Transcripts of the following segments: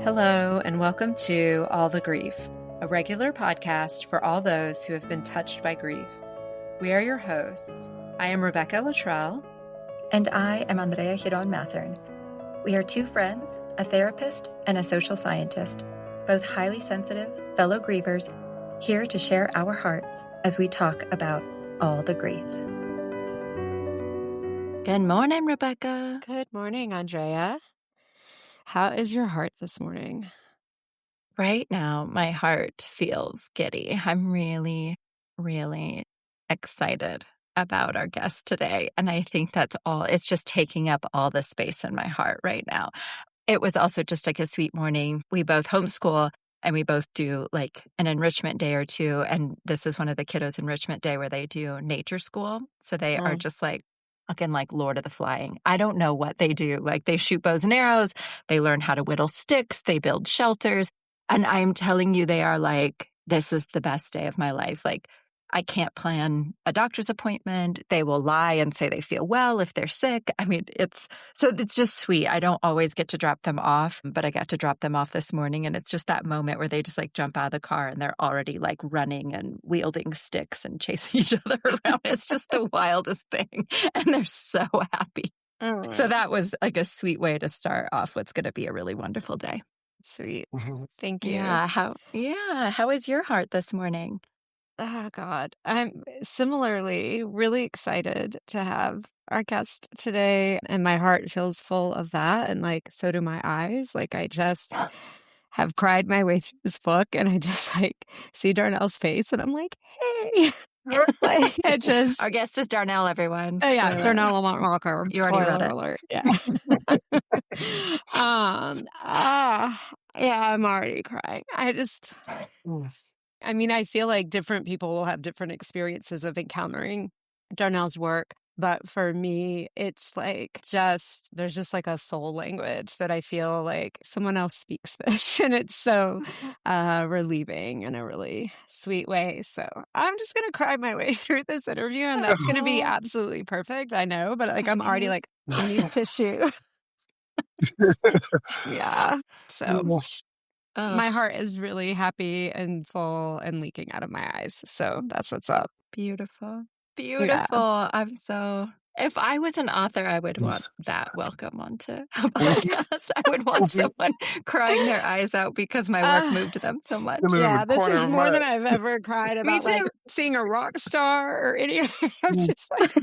Hello, and welcome to All the Grief, a regular podcast for all those who have been touched by grief. We are your hosts. I am Rebecca Luttrell. And I am Andrea Mathern. We are two friends, a therapist, and a social scientist, both highly sensitive fellow grievers, here to share our hearts as we talk about all the grief. Good morning, Rebecca. Good morning, Andrea. How is your heart this morning? Right now, my heart feels giddy. I'm really, really excited about our guest today. And I think that's all. It's just taking up all the space in my heart right now. It was also just like a sweet morning. We both homeschool and we both do like an enrichment day or two. And this is one of the kiddos' enrichment day where they do nature school. So they are just like fucking like Lord of the Flying. I don't know what they do. Like they shoot bows and arrows. They learn how to whittle sticks. They build shelters. And I'm telling you, they are like, this is the best day of my life. Like, I can't plan a doctor's appointment. They will lie and say they feel well if they're sick. I mean, it's just sweet. I don't always get to drop them off, but I got to drop them off this morning. And it's just that moment where they just like jump out of the car and they're already like running and wielding sticks and chasing each other around. It's just the wildest thing. And they're so happy. Oh, so that was like a sweet way to start off what's going to be a really wonderful day. Sweet. Thank you. Yeah. How is your heart this morning? Oh, God. I'm similarly really excited to have our guest today, and my heart feels full of that, and like so do my eyes. Like I just have cried my way through this book, and I just like see Darnell's face, and I'm like, hey. Like, our guest is Darnell, everyone. Oh, yeah, Darnell Lamont Walker. You already read it. Alert. Yeah. Yeah, I'm already crying. I feel like different people will have different experiences of encountering Darnell's work. But for me, it's like there's just like a soul language that I feel like someone else speaks this. And it's so relieving in a really sweet way. So I'm just going to cry my way through this interview. And that's going to be absolutely perfect. I know. But like I'm already like, I need tissue. Yeah. So my heart is really happy and full and leaking out of my eyes. So that's what's up. Beautiful. Yeah. If I was an author, I would want that welcome onto a podcast. I would want someone crying their eyes out because my work moved them so much. Yeah, this is more than I've ever cried about like seeing a rock star or anything. I'm just like,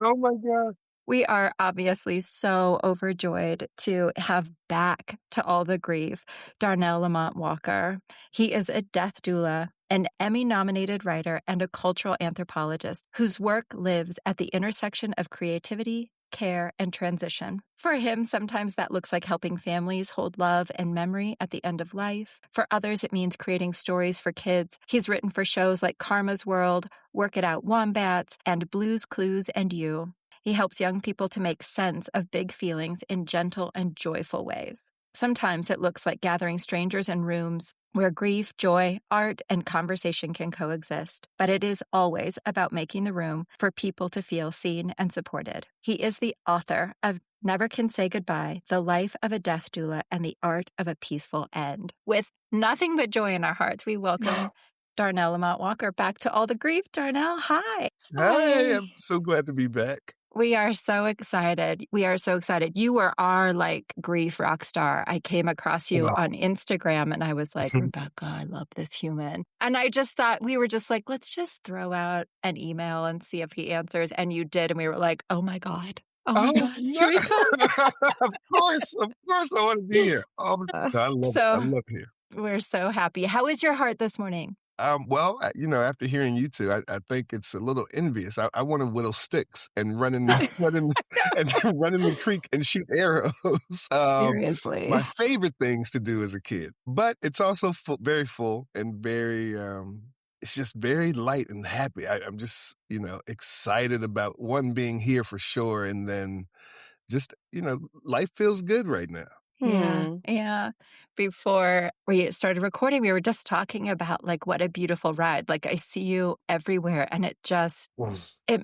oh my God. We are obviously so overjoyed to have back to all the grief Darnell Lamont Walker. He is a death doula, an Emmy-nominated writer, and a cultural anthropologist whose work lives at the intersection of creativity, care, and transition. For him, sometimes that looks like helping families hold love and memory at the end of life. For others, it means creating stories for kids. He's written for shows like Karma's World, Work It Out Wombats, and Blue's Clues and You. He helps young people to make sense of big feelings in gentle and joyful ways. Sometimes it looks like gathering strangers in rooms where grief, joy, art, and conversation can coexist. But it is always about making the room for people to feel seen and supported. He is the author of Never Can Say Goodbye, The Life of a Death Doula, and the Art of a Peaceful End. With nothing but joy in our hearts, we welcome Darnell Lamont Walker back to All the Grief. Darnell, hi. Hi, I'm so glad to be back. We are so excited. You were our like grief rock star. I came across you on Instagram and I was like, Rebecca, I love this human. And I just thought we were just like, let's just throw out an email and see if he answers. And you did. And we were like, oh my God. Oh my God. Here he comes. Of course, I want to be here. I love here. We're so happy. How is your heart this morning? After hearing you two, I think it's a little envious. I want to whittle sticks and run in the creek and shoot arrows. Seriously. My favorite things to do as a kid. But it's also very full and very, it's just very light and happy. I'm just, excited about one being here for sure. And then just, life feels good right now. Yeah. Before we started recording, we were just talking about like what a beautiful ride. Like I see you everywhere and it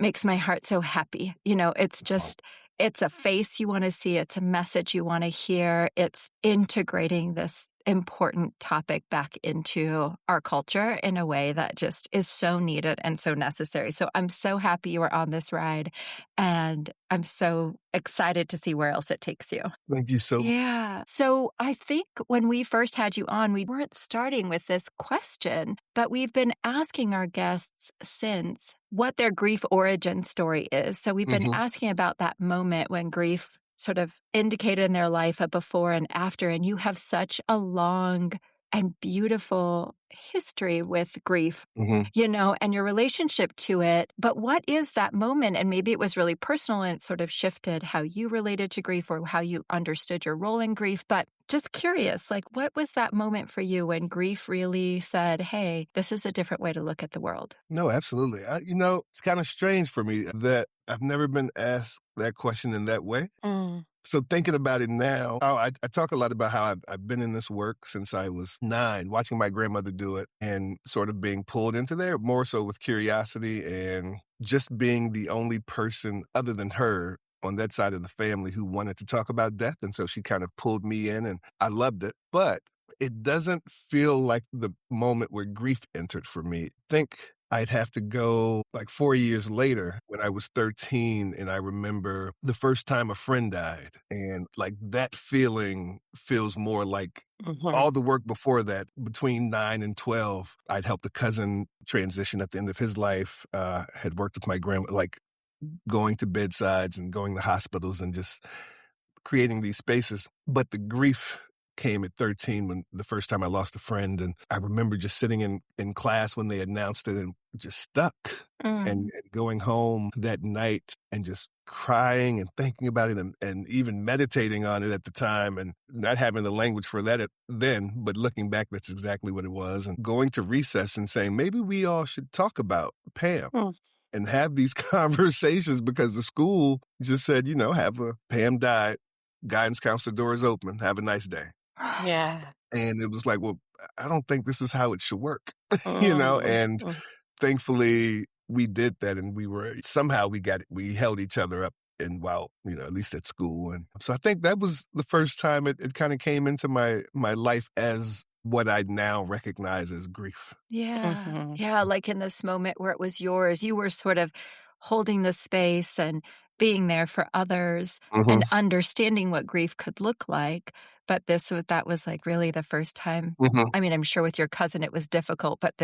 makes my heart so happy. It's just, it's a face you want to see, it's a message you want to hear, it's integrating this important topic back into our culture in a way that just is so needed and so necessary. So I'm so happy you were on this ride, and I'm so excited to see where else it takes you. Thank you so much. Yeah. So I think when we first had you on, we weren't starting with this question, but we've been asking our guests since what their grief origin story is. So we've been asking about that moment when grief sort of indicated in their life a before and after. And you have such a long and beautiful history with grief, and your relationship to it. But what is that moment? And maybe it was really personal and it sort of shifted how you related to grief or how you understood your role in grief. But just curious, like, what was that moment for you when grief really said, hey, this is a different way to look at the world? No, absolutely. It's kind of strange for me that I've never been asked that question in that way. So thinking about it now, I talk a lot about how I've been in this work since I was 9, watching my grandmother do it and sort of being pulled into there, more so with curiosity and just being the only person other than her on that side of the family who wanted to talk about death. And so she kind of pulled me in and I loved it. But it doesn't feel like the moment where grief entered for me. I think I'd have to go like 4 years later when I was 13, and I remember the first time a friend died. And like that feeling feels more like all the work before that, between 9 and 12. I'd helped a cousin transition at the end of his life, had worked with my grandma, like going to bedsides and going to hospitals and just creating these spaces. But the grief came at 13 when the first time I lost a friend. And I remember just sitting in class when they announced it and just stuck and going home that night and just crying and thinking about it and even meditating on it at the time and not having the language for that then, but looking back, that's exactly what it was. And going to recess and saying, maybe we all should talk about Pam. And have these conversations because the school just said, Pam died, guidance counselor door is open, have a nice day. Yeah. And it was like, well, I don't think this is how it should work, and thankfully we did that and we held each other up and while, at least at school. And so I think that was the first time it kind of came into my life as what I now recognize as grief. Yeah. Yeah. Like in this moment where it was yours, you were sort of holding the space and being there for others and understanding what grief could look like. But that was like really the first time. I mean, I'm sure with your cousin it was difficult, but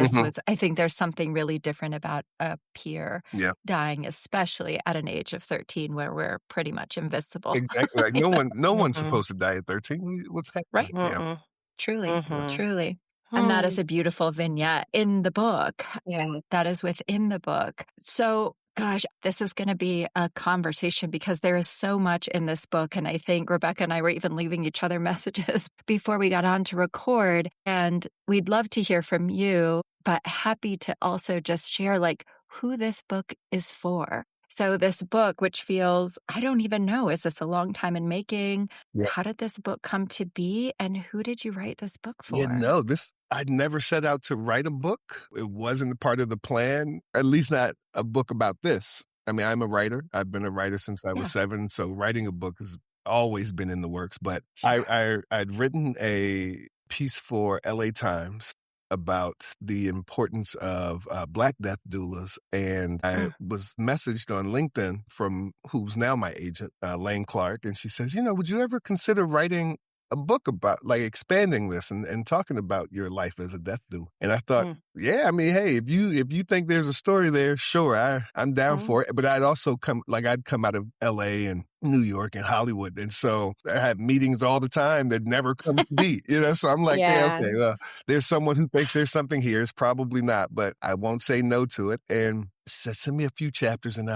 I think there's something really different about a peer dying, especially at an age of 13 where we're pretty much invisible. Exactly. Like no one's supposed to die at 13. What's happening? Right? Yeah. Truly, truly. And that is a beautiful vignette in the book. Yeah. That is within the book. So, gosh, this is going to be a conversation because there is so much in this book. And I think Rebecca and I were even leaving each other messages before we got on to record. And we'd love to hear from you, but happy to also just share like who this book is for. So this book, which feels, I don't even know, is this a long time in making? Yeah. How did this book come to be? And who did you write this book for? Yeah, no, I'd never set out to write a book. It wasn't part of the plan, at least not a book about this. I mean, I'm a writer. I've been a writer since I was 7. So writing a book has always been in the works. But I'd written a piece for LA Times about the importance of Black death doulas. And I was messaged on LinkedIn from who's now my agent, Lane Clark. And she says, would you ever consider writing a book about like expanding this and talking about your life as a death doula? And I thought, yeah, I mean, hey, if you think there's a story there, sure, I'm down for it. But I'd come out of LA and New York and Hollywood. And so I had meetings all the time that never come to be, so I'm like, yeah, okay, well, there's someone who thinks there's something here. It's probably not, but I won't say no to it. And said, send me a few chapters and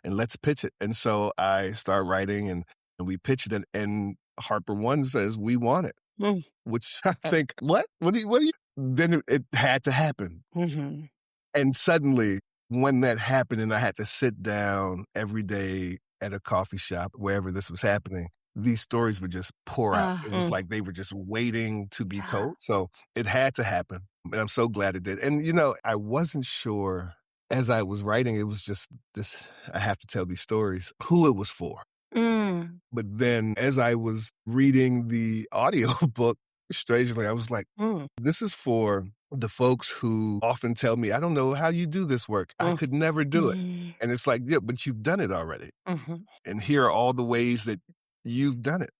let's pitch it. And so I start writing and we pitched it and Harper One says, we want it, which I think, what do you, then it had to happen. And suddenly when that happened and I had to sit down every day at a coffee shop, wherever this was happening, these stories would just pour out. It was like they were just waiting to be told. So it had to happen. And I'm so glad it did. And, I wasn't sure as I was writing, it was just this, I have to tell these stories, who it was for. Mm. But then as I was reading the audiobook, strangely, I was like, Mm. this is for the folks who often tell me, I don't know how you do this work. I Mm. could never do it. Mm. And it's like, yeah, but you've done it already. Mhm. And here are all the ways that you've done it,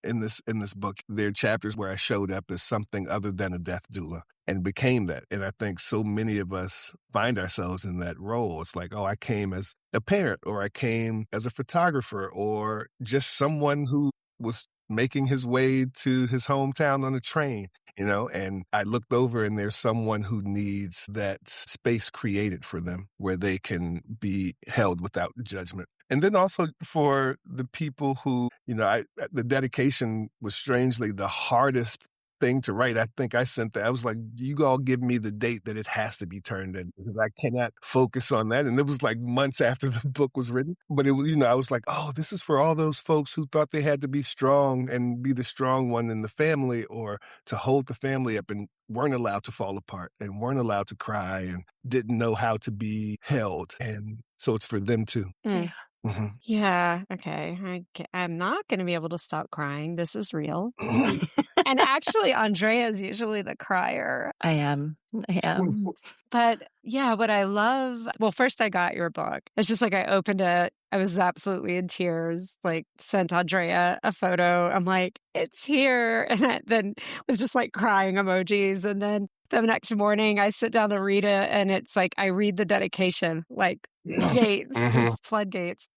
in this book. There are chapters where I showed up as something other than a death doula and became that. And I think so many of us find ourselves in that role. It's like, oh, I came as a parent, or I came as a photographer, or just someone who was making his way to his hometown on a train, and I looked over and there's someone who needs that space created for them where they can be held without judgment. And then also for the people who, the dedication was strangely the hardest thing to write. I think I sent that. I was like, you all give me the date that it has to be turned in, because I cannot focus on that. And it was like months after the book was written. But it was, I was like, oh, this is for all those folks who thought they had to be strong and be the strong one in the family, or to hold the family up, and weren't allowed to fall apart and weren't allowed to cry and didn't know how to be held. And so it's for them too. Mm. Mhm. Yeah. Okay. I'm not going to be able to stop crying. This is real. And actually, Andrea is usually the crier. I am. But yeah, what I love, well, first I got your book. It's just like I opened it. I was absolutely in tears, like sent Andrea a photo. I'm like, it's here. And then was just like crying emojis. And then the next morning I sit down to read it, and it's like I read the dedication, like gates, just floodgates.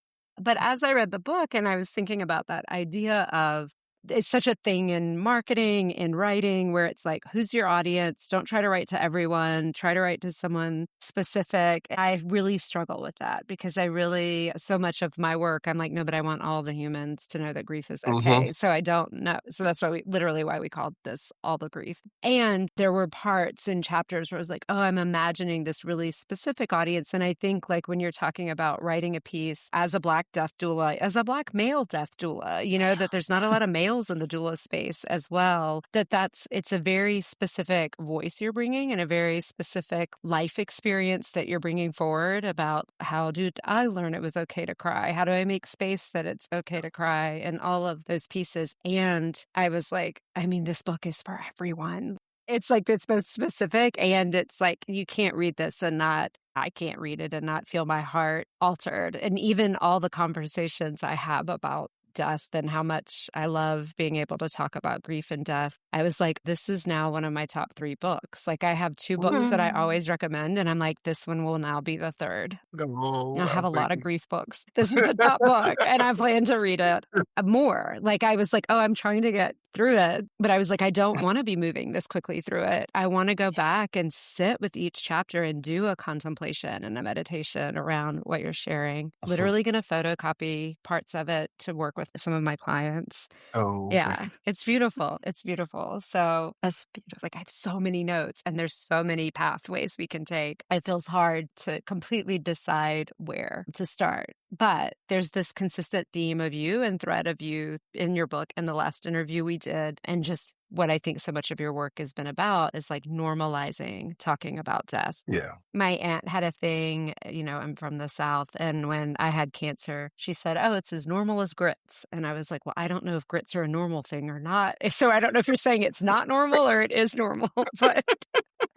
But as I read the book and I was thinking about that idea of, it's such a thing in marketing, in writing, where it's like, who's your audience? Don't try to write to everyone. Try to write to someone specific. I really struggle with that because so much of my work, I'm like, no, but I want all the humans to know that grief is okay. So I don't know. So that's why we called this All the Grief. And there were parts in chapters where I was like, oh, I'm imagining this really specific audience. And I think like when you're talking about writing a piece as a Black death doula, as a Black male death doula, that there's not a lot of males in the doula space as well, it's a very specific voice you're bringing and a very specific life experience that you're bringing forward about how did I learn it was okay to cry? How do I make space that it's okay to cry? And all of those pieces. And I was like, I mean, this book is for everyone. It's like, it's both specific and it's like, you can't read this and I can't read it and not feel my heart altered. And even all the conversations I have about death and how much I love being able to talk about grief and death, I was like, this is now one of my top 3 books. Like I have 2 books that I always recommend, and I'm like, this one will now be the 3rd. I have a lot of grief books. This is a top book, and I plan to read it more. Like I was like, oh, I'm trying to get through it, but I was like, I don't want to be moving this quickly through it. I want to go back and sit with each chapter and do a contemplation and a meditation around what you're sharing. Literally going to photocopy parts of it to work with some of my clients. Oh, yeah, it's beautiful. It's beautiful. So that's beautiful. Like I have so many notes and there's so many pathways we can take. It feels hard to completely decide where to start. But there's this consistent theme of you and thread of you in your book and the last interview we did. And just what I think so much of your work has been about is like normalizing talking about death. Yeah. My aunt had a thing, I'm from the South. And when I had cancer, she said, oh, it's as normal as grits. And I was like, well, I don't know if grits are a normal thing or not. So I don't know if you're saying it's not normal or it is normal, but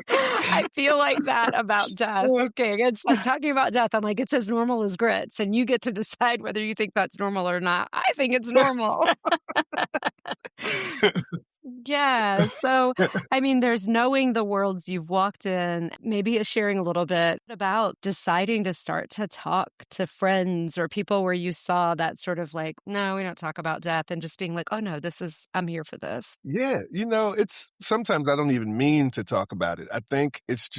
I feel like that about death. Okay, it's like talking about death. I'm like, it's as normal as grits. And you get to decide whether you think that's normal or not. I think it's normal. Yeah. So, I mean, there's knowing the worlds you've walked in, maybe sharing a little bit about deciding to start to talk to friends or people where you saw that sort of like, no, we don't talk about death, and just being like, oh no, I'm here for this. Yeah. It's sometimes I don't even mean to talk about it. I think it's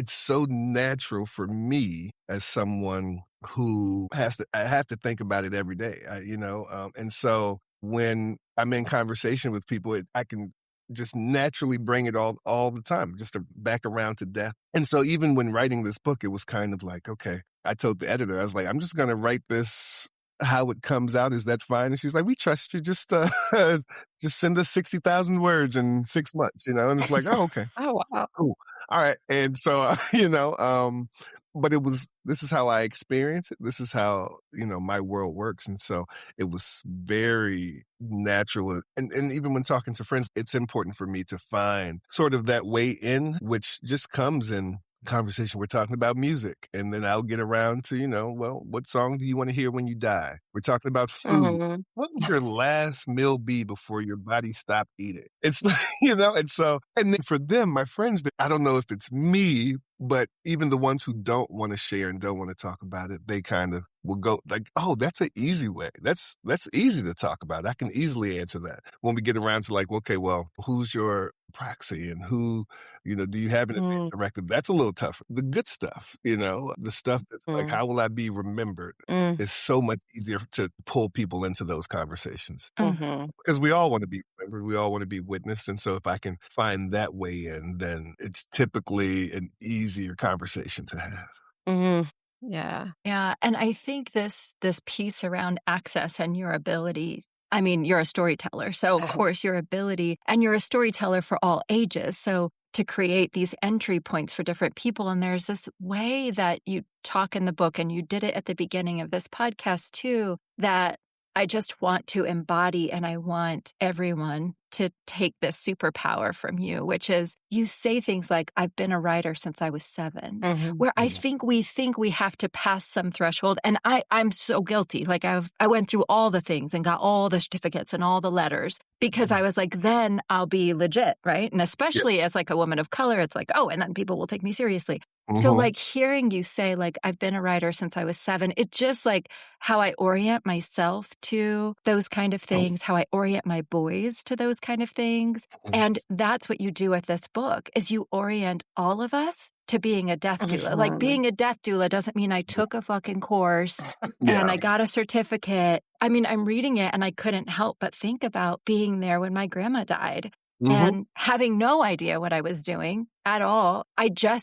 so natural for me as someone who I have to think about it every day, and so when I'm in conversation with people, I can just naturally bring it all the time, just back around to death. And so even when writing this book, it was kind of like, okay, I told the editor, I was like, I'm just going to write this how it comes out. Is that fine? And she's like, we trust you. Just send us 60,000 words in 6 months, and it's like, oh, okay. Oh, wow. Cool. All right. And so, but this is how I experience it. This is how, my world works. And so it was very natural. And even when talking to friends, it's important for me to find sort of that way in, which just comes in conversation. We're talking about music, and then I'll get around to, well, what song do you want to hear when you die? We're talking about food. Mhm. What would your last meal be before your body stopped eating? It's like, and then for them, my friends, I don't know if it's me, but even the ones who don't want to share and don't want to talk about it, they kind of will go like, oh, that's an easy way. That's easy to talk about. I can easily answer that. When we get around to like, okay, well, who's your proxy and who, do you have an advance Mm, directive? That's a little tougher. The good stuff, the stuff that's like, mm, how will I be remembered? mm, Is so much easier to pull people into those conversations mhm, because we all want to be remembered. We all want to be witnessed. And so if I can find that way in, then it's typically an easier conversation to have. mhm. Yeah. Yeah, and I think this piece around access and your ability, I mean, you're a storyteller, so of course your ability, and you're a storyteller for all ages, so to create these entry points for different people, and there's this way that you talk in the book, and you did it at the beginning of this podcast too, that I just want to embody, and I want everyone to take this superpower from you, which is you say things like, I've been a writer since I was 7, Mhm, where I Mhm. think we have to pass some threshold. And I'm so guilty. Like I went through all the things and got all the certificates and all the letters because I Mhm. was like, then I'll be legit, right? And Yeah. especially as like a woman of color, it's like, oh, and then people will take me seriously. So Mhm. like hearing you say like I've been a writer since I was 7, it just like how I orient myself to those kind of things, how I orient my boys to those kind of things. And that's what you do with this book is you orient all of us to being a death doula. Like mhm. being a death doula doesn't mean I took a fucking course and Yeah. I got a certificate. I mean, I'm reading it and I couldn't help but think about being there when my grandma died Mhm. and having no idea what I was doing at all.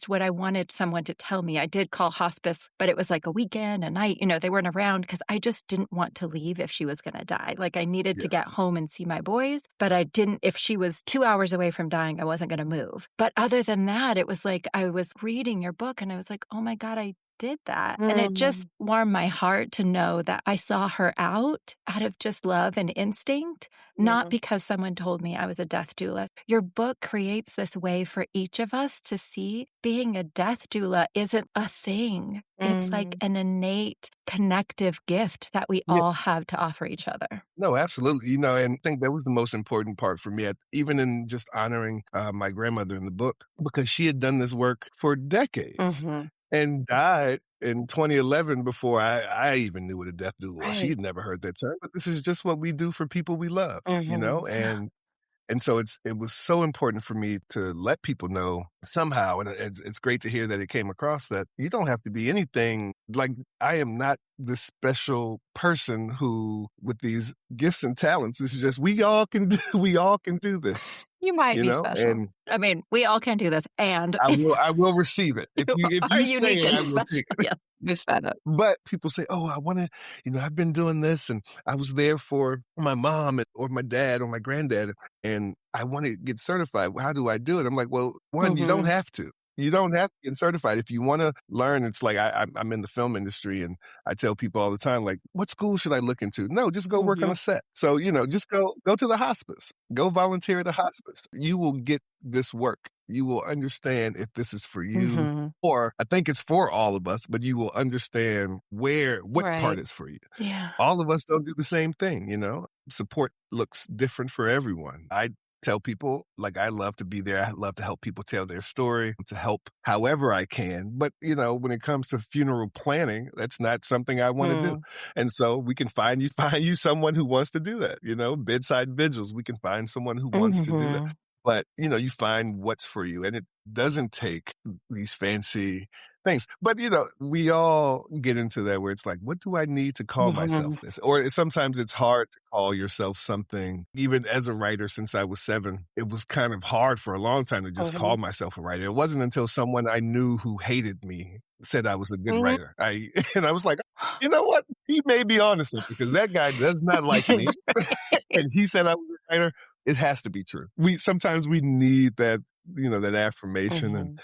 What I wanted someone to tell me. I did call hospice, but it was like a weekend, a night, they weren't around because I just didn't want to leave if she was going to die. Like I needed to Yeah. get home and see my boys, but I didn't, if she was 2 hours away from dying, I wasn't going to move. But other than that, it was like I was reading your book and I was like, oh my God, I did that. And it just Mm, warmed my heart to know that I saw her out of just love and instinct, not yeah. because someone told me I was a death doula. Your book creates this way for each of us to see being a death doula isn't a thing. It's like Mhm, an innate connective gift that we Yeah. all have to offer each other. No, absolutely. And I think that was the most important part for me, even in just honoring my grandmother in the book, because she had done this work for decades mhm. and died in 2011 before I even knew what a death doula was. She Right. had never heard that term, but this is just what we do for people we love, Mhm. Yeah. and so it was so important for me to let people know somehow, and it's great to hear that it came across that you don't have to be anything like I am not this special person who with these gifts and talents. This is just we all can do this, You might be special. and I mean, we all can do this. And I will receive it. you If are you say unique it, and I will special. take it. Yes. You said it. But people say, "Oh, I wanna I've been doing this, and I was there for my mom or my dad or my granddad, and I wanna get certified. How do I do it?" I'm like, "Well, 1, you don't Mhm, have to. You don't have to get certified. If you wanna learn," it's like I'm in the film industry, and I tell people all the time, like, "What school should I look into?" No, just go work on mhm, a set. So, just go to the hospice. Go volunteer at a hospice. You will get this work. You will understand if this is for you, mhm. or I think it's for all of us, but you will understand what part Right. is for you. Yeah. All of us don't do the same thing, Support looks different for everyone. I tell people, like, I love to be there. I love to help people tell their story, to help however I can. But, when it comes to funeral planning, that's not something I want to do. Mm, And so we can find you someone who wants to do that, bedside vigils. We can find someone who wants to do that. mhm, But, you find what's for you, and it doesn't take these fancy things. But, we all get into that where it's like, what do I need to call myself mhm, this? Or sometimes it's hard to call yourself something. Even as a writer since I was 7, it was kind of hard for a long time to just call mhm, myself a writer. It wasn't until someone I knew who hated me said I was a good mhm. writer. And I was like, you know what? He may be honest because that guy does not like me. And he said I was a writer. It has to be true. Sometimes we need that, that affirmation, Mhm.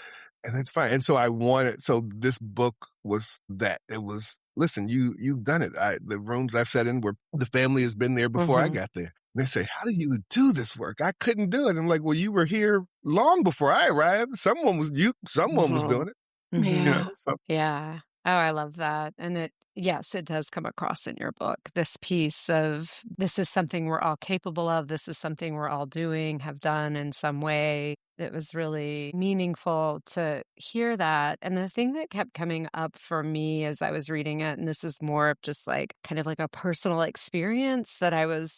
And that's fine. And so this book was that. It was, listen, you've done it. The rooms I've sat in where the family has been there before I got there. They say, how do you do this work? I couldn't do it. I'm like, well, you were here long before I arrived. Someone was doing it. Yeah. So. Yeah. Oh, I love that. And yes, it does come across in your book. This piece of this is something we're all capable of. This is something we're all doing, have done in some way. It was really meaningful to hear that. And the thing that kept coming up for me as I was reading it, and this is more of just like kind of like a personal experience that I was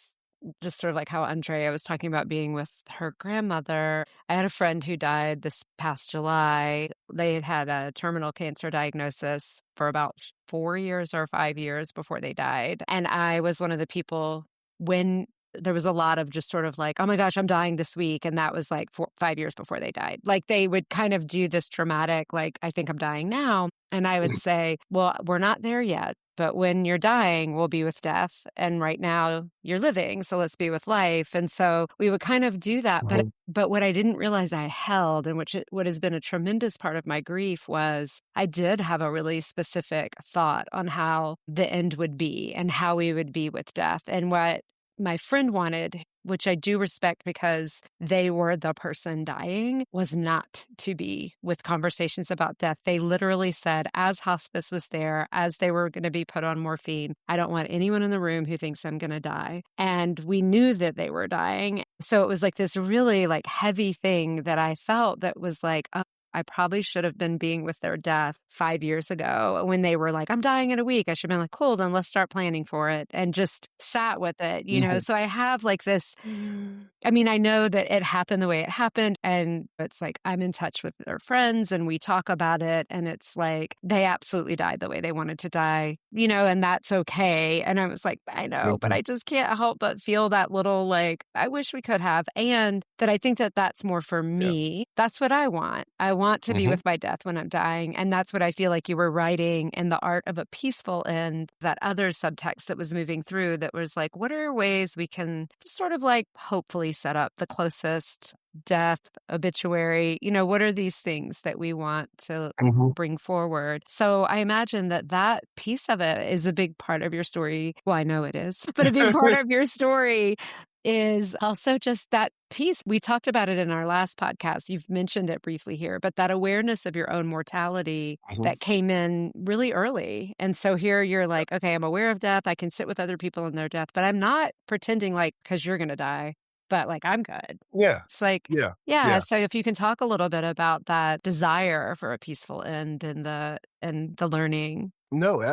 just sort of like how Andrea was talking about being with her grandmother. I had a friend who died this past July. They had a terminal cancer diagnosis for about 4 years or 5 years before they died. And I was one of the people when there was a lot of just sort of like, oh my gosh, I'm dying this week. And that was like 5 years before they died. Like they would kind of do this dramatic, like, I think I'm dying now. And I would say, well, we're not there yet. But when you're dying, we'll be with death. And right now you're living. So let's be with life. And so we would kind of do that. But what I didn't realize I held, and what has been a tremendous part of my grief, was I did have a really specific thought on how the end would be and how we would be with death. And what my friend wanted, which I do respect because they were the person dying, was not to be with conversations about death. They literally said, as hospice was there, as they were going to be put on morphine, I don't want anyone in the room who thinks I'm going to die. And we knew that they were dying. So it was like this really like heavy thing that I felt that was like, oh, I probably should have been being with their death 5 years ago when they were like, I'm dying in a week. I should have been like, cool, then let's start planning for it, and just sat with it, So I have like this, I mean, I know that it happened the way it happened. And it's like, I'm in touch with their friends and we talk about it. And it's like, they absolutely died the way they wanted to die, and that's okay. And I was like, I know, but I just can't help but feel that little, like, I wish we could have. And that I think that that's more for me. That's what I want. I want to be with my death when I'm dying. And that's what I feel like you were writing in The Art of a Peaceful End, that other subtext that was moving through that was like, what are ways we can just sort of like hopefully set up the closest death obituary? What are these things that we want to bring forward? So I imagine that piece of it is a big part of your story. Well, I know it is, but a big part of your story is also just that piece. We talked about it in our last podcast. You've mentioned it briefly here, but that awareness of your own mortality that came in really early. And so here you're like, okay, I'm aware of death. I can sit with other people in their death, but I'm not pretending like, because you're going to die, but like, I'm good. Yeah. It's like, yeah. So if you can talk a little bit about that desire for a peaceful end and the learning. No,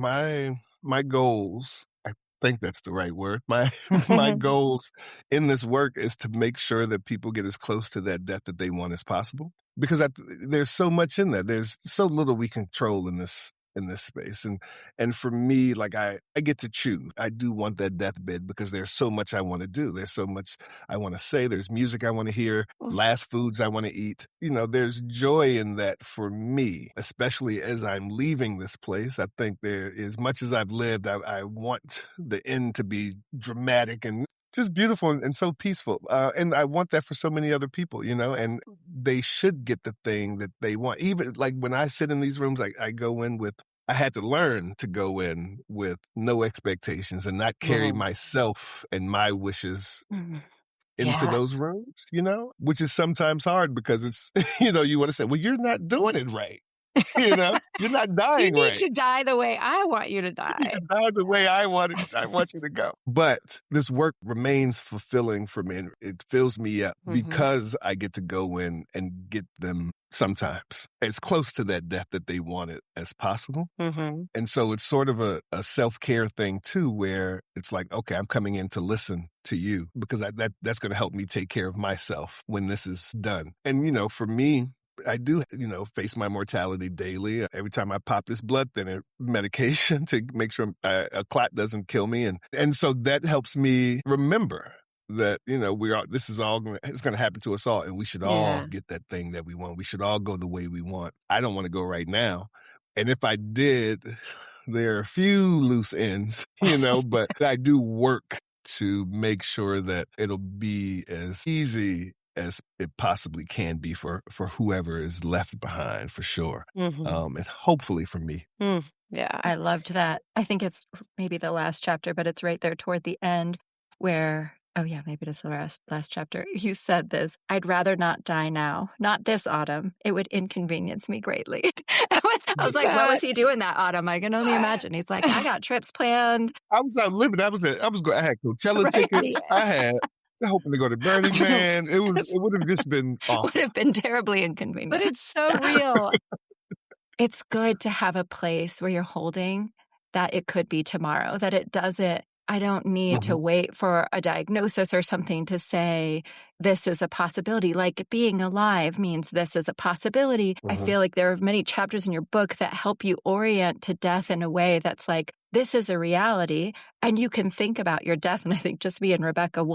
my goals, I think that's the right word. My goals in this work is to make sure that people get as close to that death that they want as possible. Because there's so much in there. There's so little we control in this space. And for me, like I get to choose. I do want that deathbed because there's so much I want to do. There's so much I want to say. There's music I want to hear, last foods I want to eat. There's joy in that for me, especially as I'm leaving this place. I think there, as much as I've lived, I want the end to be dramatic and just beautiful and so peaceful. And I want that for so many other people, and they should get the thing that they want. Even like when I sit in these rooms, I had to learn to go in with no expectations and not carry myself and my wishes into those rooms, which is sometimes hard because it's, you want to say, well, you're not doing it right. You're not dying You right. need to die the way I want you to die. You need to die the way I want you to go. But this work remains fulfilling for me, and it fills me up because I get to go in and get them sometimes as close to that death that they wanted as possible. And so it's sort of a self-care thing too, where it's like, okay, I'm coming in to listen to you because that's going to help me take care of myself when this is done. And, for me, I do, face my mortality daily. Every time I pop this blood thinner medication to make sure a clot doesn't kill me. And so that helps me remember that, this is it's going to happen to us all. And we should all get that thing that we want. We should all go the way we want. I don't want to go right now. And if I did, there are a few loose ends, but I do work to make sure that it'll be as easy as it possibly can be for whoever is left behind, for sure. Mhm. And hopefully for me. Yeah. I loved that. I think it's maybe the last chapter, but it's right there toward the end where, oh yeah, maybe it's the last chapter. You said this, "I'd rather not die now, not this autumn. It would inconvenience me greatly." I was like, what was he doing that autumn? I can only imagine. He's like, I got trips planned. I was out living. I had Coachella Right. tickets. I had hoping to go to Burning Man. It would have just been awful. Would have been terribly inconvenient. But it's so real. It's good to have a place where you're holding that it could be tomorrow, that it doesn't. I don't need to wait for a diagnosis or something to say this is a possibility. Like being alive means this is a possibility. I feel like there are many chapters in your book that help you orient to death in a way that's like, this is a reality. And you can think about your death. And I think just me and Rebecca,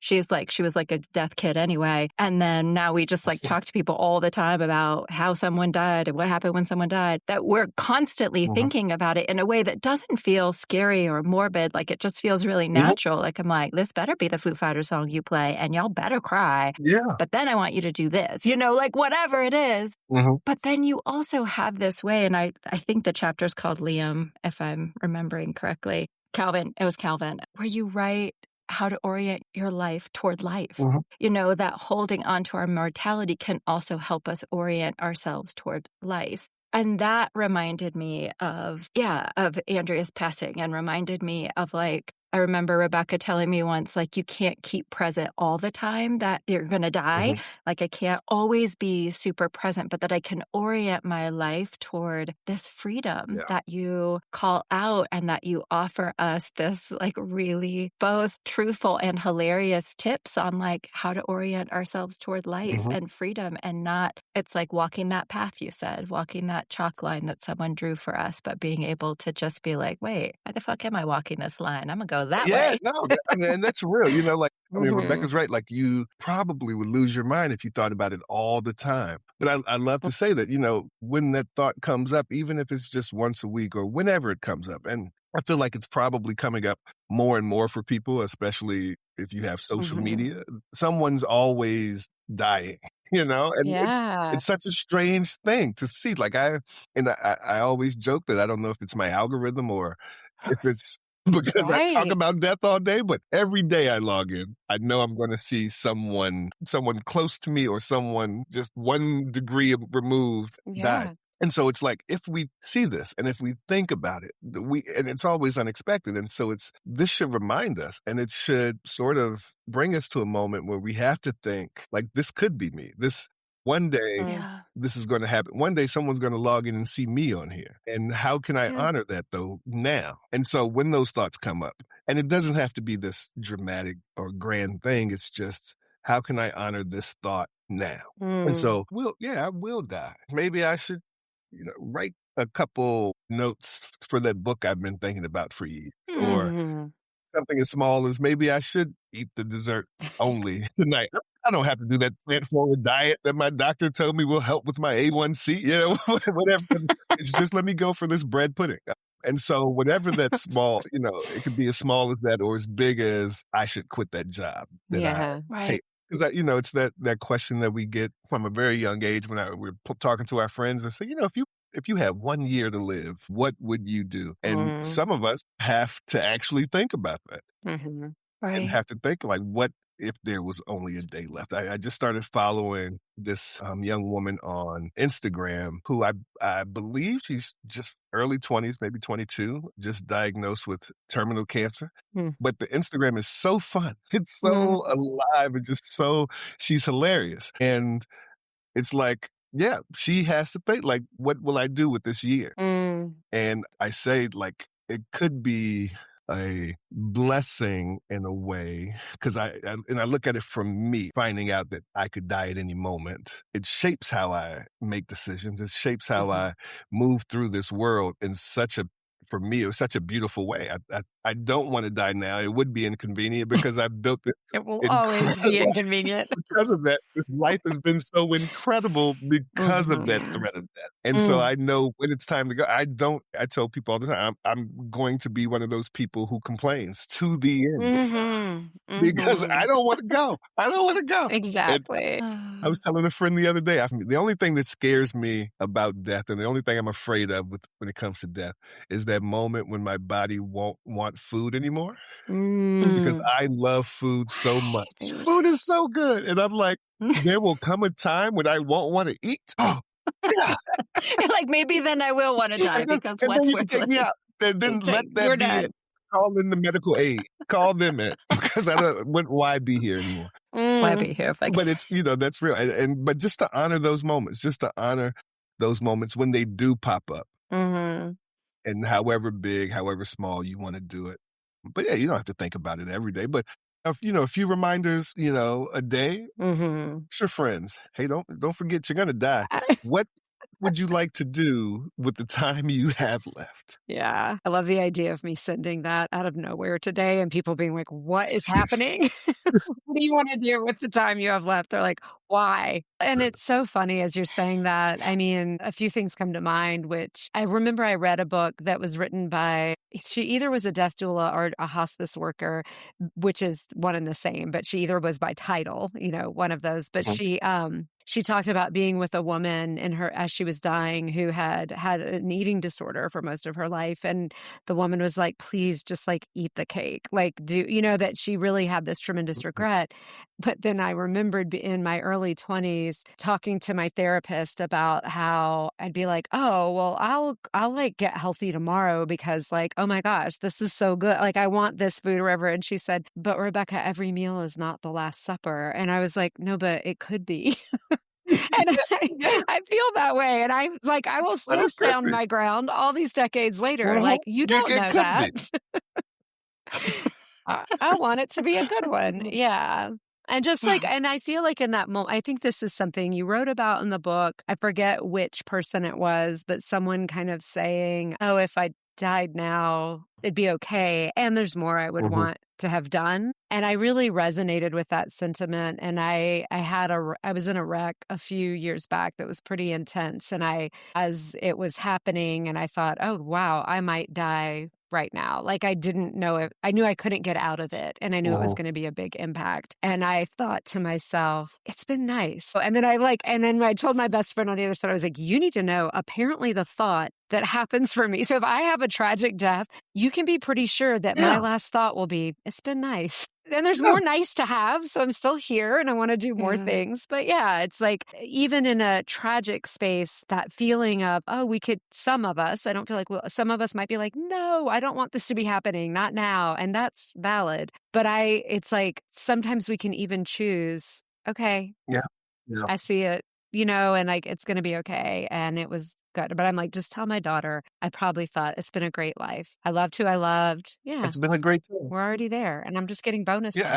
she was like a death kid anyway. And then now we just like talk to people all the time about how someone died and what happened when someone died, that we're constantly thinking about it in a way that doesn't feel scary or morbid. Like it just feels really natural. Like I'm like, this better be the Foo Fighters song you play and y'all better cry. Yeah. But then I want you to do this, like whatever it is. But then you also have this way, and I think the chapter's called Liam, if I'm remembering correctly. Calvin, it was Calvin, where you write how to orient your life toward life. That holding on to our mortality can also help us orient ourselves toward life. And that reminded me of Andrea's passing, and reminded me of I remember Rebecca telling me once, you can't keep present all the time that you're going to die. I can't always be super present, but that I can orient my life toward this freedom that you call out, and that you offer us this really both truthful and hilarious tips on how to orient ourselves toward life and freedom, and not, it's like walking that path, you said, walking that chalk line that someone drew for us, but being able to just be like, wait, why the fuck am I walking this line? I'm going to go that way. No, and that's real. Rebecca's right. You probably would lose your mind if you thought about it all the time. But I love to say that, when that thought comes up, even if it's just once a week or whenever it comes up, and I feel like it's probably coming up more and more for people, especially if you have social media. Someone's always dying, and it's such a strange thing to see. I always joke that I don't know if it's my algorithm or if it's because I talk about death all day, but every day I log in, I know I'm going to see someone close to me or someone just 1 degree removed die. And so it's if we see this and if we think about it, and it's always unexpected. And so this should remind us, and it should sort of bring us to a moment where we have to think this could be me. One day, this is going to happen. One day, someone's going to log in and see me on here. And how can I honor that, though, now? And so when those thoughts come up, and it doesn't have to be this dramatic or grand thing, it's just, how can I honor this thought now? And so, I will die. Maybe I should, write a couple notes for that book I've been thinking about for years. Or something as small as maybe I should eat the dessert only tonight. I don't have to do that plant-forward diet that my doctor told me will help with my A1C, whatever. It's just let me go for this bread pudding. And so whatever that small, it could be as small as that or as big as I should quit that job that I hate. Because, it's that question that we get from a very young age when we're talking to our friends and say, if you have 1 year to live, what would you do? And some of us have to actually think about that. And have to think what if there was only a day left. I just started following this young woman on Instagram who I believe she's just early 20s, maybe 22, just diagnosed with terminal cancer. But the Instagram is so fun. It's so alive and just she's hilarious. And it's she has to think what will I do with this year? And I say it could be a blessing in a way, because I look at it from me, finding out that I could die at any moment. It shapes how I make decisions. It shapes how I move through this world for me, it was such a beautiful way. I don't want to die now. It would be inconvenient because I've built this. It will always be inconvenient. Because of that, this life has been so incredible because of that threat of death. And so I know when it's time to go, I tell people all the time, I'm going to be one of those people who complains to the end. because I Mhm. don't want to go. I don't want to go. And Exactly. I was telling a friend the other day, the only thing that scares me about death and the only thing I'm afraid of when it comes to death is that moment when my body won't want food anymore because Mm. I love food so much. Right. Food is so good. And I'm like, there will come a time when I won't want to eat. Oh, yeah. Like, maybe then I will wanna die because And then what's you can worth take me living? out. Then Just let take that you're be done. it. Call in the medical aid. Call them in because why be here anymore? Why Mm. be here if I But it's, that's real. But just to honor those moments, just to honor those moments when they do pop up Mhm. and however big, however small you want to do it. But yeah, you don't have to think about it every day. But a few reminders, a day. Mhm. It's your friends. Hey, don't forget you're gonna die. What would you like to do with the time you have left? Yeah. I love the idea of me sending that out of nowhere today and people being like, "What is happening? What do you wanna do with the time you have left?" They're like, "Why?" And it's so funny as you're saying that. I mean, a few things come to mind, which I remember I read a book that was written by she either was a death doula or a hospice worker, which is one and the same, but she either was by title, one of those. But Mhm. she talked about being with a woman in her as she was dying who had had an eating disorder for most of her life. And the woman was like, please just like eat the cake. Like, that she really had this tremendous regret. But then I remembered in my early 20s talking to my therapist about how I'd be like, "Oh, well, I'll like get healthy tomorrow because like, oh my gosh, this is so good. Like I want this food or whatever." And she said, "But Rebecca, every meal is not the last supper." And I was like, "No, but it could be." And Yeah, I feel that way. And I was like, I will but still it could stand be. my ground all these decades later. Mhm. Like, you You don't it know could that. be. I want it to be a good one. Yeah. And just like, and I feel like in that moment, I think this is something you wrote about in the book. I forget which person it was, but someone kind of saying, oh, if I died now, it'd be okay. And there's more I would Mhm. want to have done. And I really resonated with that sentiment. And I was in a wreck a few years back that was pretty intense. And as it was happening, and I thought, oh, wow, I might die right now. Like I didn't know if I knew I couldn't get out of it and I knew it was Mhm. going to be a big impact. And I thought to myself, it's been nice. And then I told my best friend on the other side, I was like, you need to know, apparently the thought that happens for me. So if I have a tragic death, you can be pretty sure that my Yeah, last thought will be, it's been nice. And there's yeah. more nice to have. So I'm still here and I want to do more Yeah. things. But yeah, it's like even in a tragic space, that feeling of, oh, some of us, I don't feel like, well, some of us might be like, no, I don't want this to be happening, not now. And that's valid. But it's like sometimes we can even choose, okay, Yeah, yeah. I see it, and like it's going to be okay. And it was good. But I'm like, just tell my daughter, I probably thought it's been a great life. I loved who I loved. Yeah, It's been a great time. we're already there. And I'm just getting bonus Yeah, time.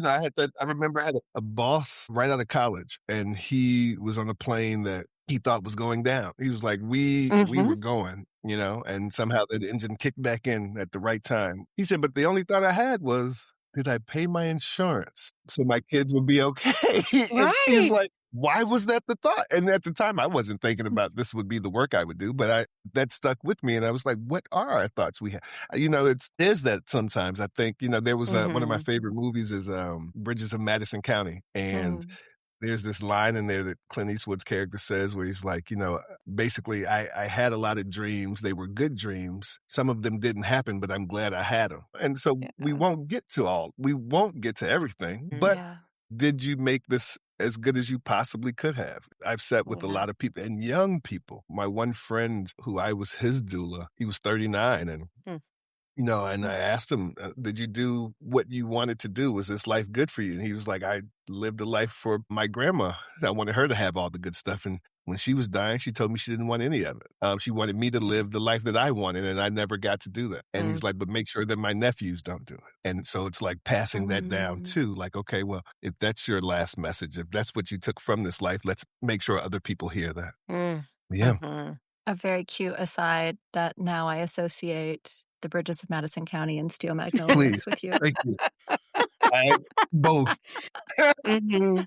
I had that. I remember I had a boss right out of college, and he was on a plane that he thought was going down. He was like, we Hmm. were going, and somehow the engine kicked back in at the right time. He said, but the only thought I had was, did I pay my insurance so my kids would be okay? And he was Right. like, why was that the thought? And at the time, I wasn't thinking about this would be the work I would do, but that stuck with me, and I was like, what are our thoughts we have? There's that sometimes. I think, there was one of my Hmm. favorite movies is Bridges of Madison County. And Mm. there's this line in there that Clint Eastwood's character says where he's like, basically, I had a lot of dreams. They were good dreams. Some of them didn't happen, but I'm glad I had them. And so Yeah. we won't get to everything, but Yeah. did you make this as good as you possibly could have? I've sat with a Yeah. lot of people and young people. My one friend who I was his doula, he was 39 and Mm. and I asked him, did you do what you wanted to do? Was this life good for you? And he was like, I lived a life for my grandma. I wanted her to have all the good stuff. And when she was dying, she told me she didn't want any of it. She wanted me to live the life that I wanted, and I never got to do that. And Mm. he's like, but make sure that my nephews don't do it. And so it's like passing that down Mm. too. Like, okay, well, if that's your last message, if that's what you took from this life, let's make sure other people hear that. Mm. Yeah, Mhm. A very cute aside that now I associate the bridges of Madison County and Steel please. Magnolias with you. Thank you. I both. Mhm.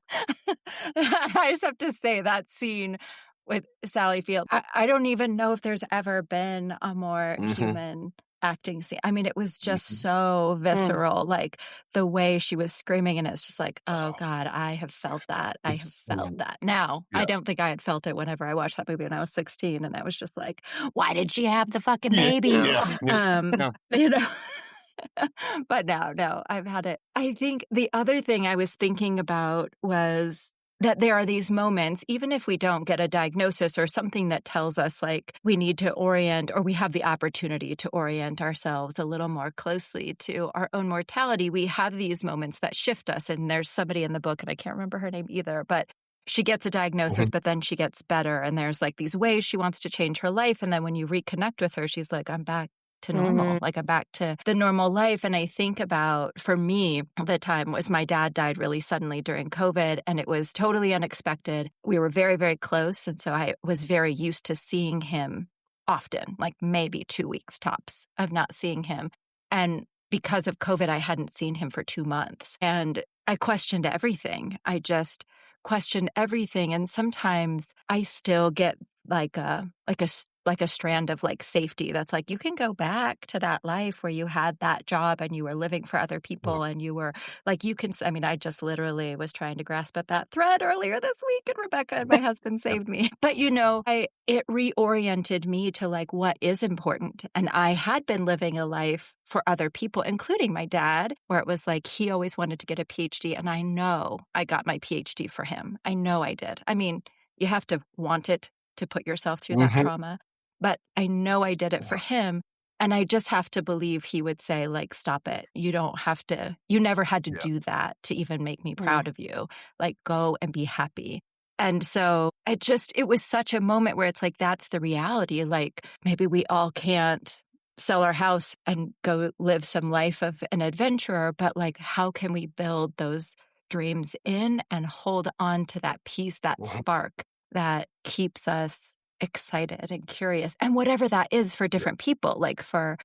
I just have to say that scene with Sally Field. I don't even know if there's ever been a more Hmm. human acting scene. I mean, it was just Mhm. so visceral, like the way she was screaming, and it's just like, oh God, I have felt that. I have It's felt that. Now, yeah. I don't think I had felt it whenever I watched that movie when I was 16, and I was just like, why did she have the fucking Yeah, baby? yeah, yeah. You know. But no, I've had it. I think the other thing I was thinking about was that there are these moments, even if we don't get a diagnosis or something that tells us like we need to orient or we have the opportunity to orient ourselves a little more closely to our own mortality, we have these moments that shift us. And there's somebody in the book, and I can't remember her name either, but she gets a diagnosis, Mhm. but then she gets better. And there's like these ways she wants to change her life. And then when you reconnect with her, she's like, I'm back to normal. Like I'm back to the normal life. And I think about, for me, the time was my dad died really suddenly during COVID, and it was totally unexpected. We were very, very close. And so I was very used to seeing him often, like maybe 2 weeks tops of not seeing him. And because of COVID, I hadn't seen him for 2 months. And I questioned everything. I just questioned everything. And sometimes I still get like a strand of like safety that's like you can go back to that life where you had that job and you were living for other Yeah. people and you were like you can I mean I just literally was trying to grasp at that thread earlier this week, and Rebecca and my husband Yep. saved me. But it reoriented me to like what is important. And I had been living a life for other people, including my dad, where it was like he always wanted to get a PhD, and I know I got my PhD for him. I know I did. I mean, you have to want it to put yourself through that Mhm. trauma. But I know I did it for Yeah. him. And I just have to believe he would say, like, stop it. You don't have to, you never had to Yeah. do that to even make me Mm. proud of you. Like, go and be happy. And so it was such a moment where it's like, that's the reality. Like, maybe we all can't sell our house and go live some life of an adventurer, but like, how can we build those dreams in and hold on to that piece, that Mhm. spark that keeps us excited and curious, and whatever that is for Yeah. different people, like for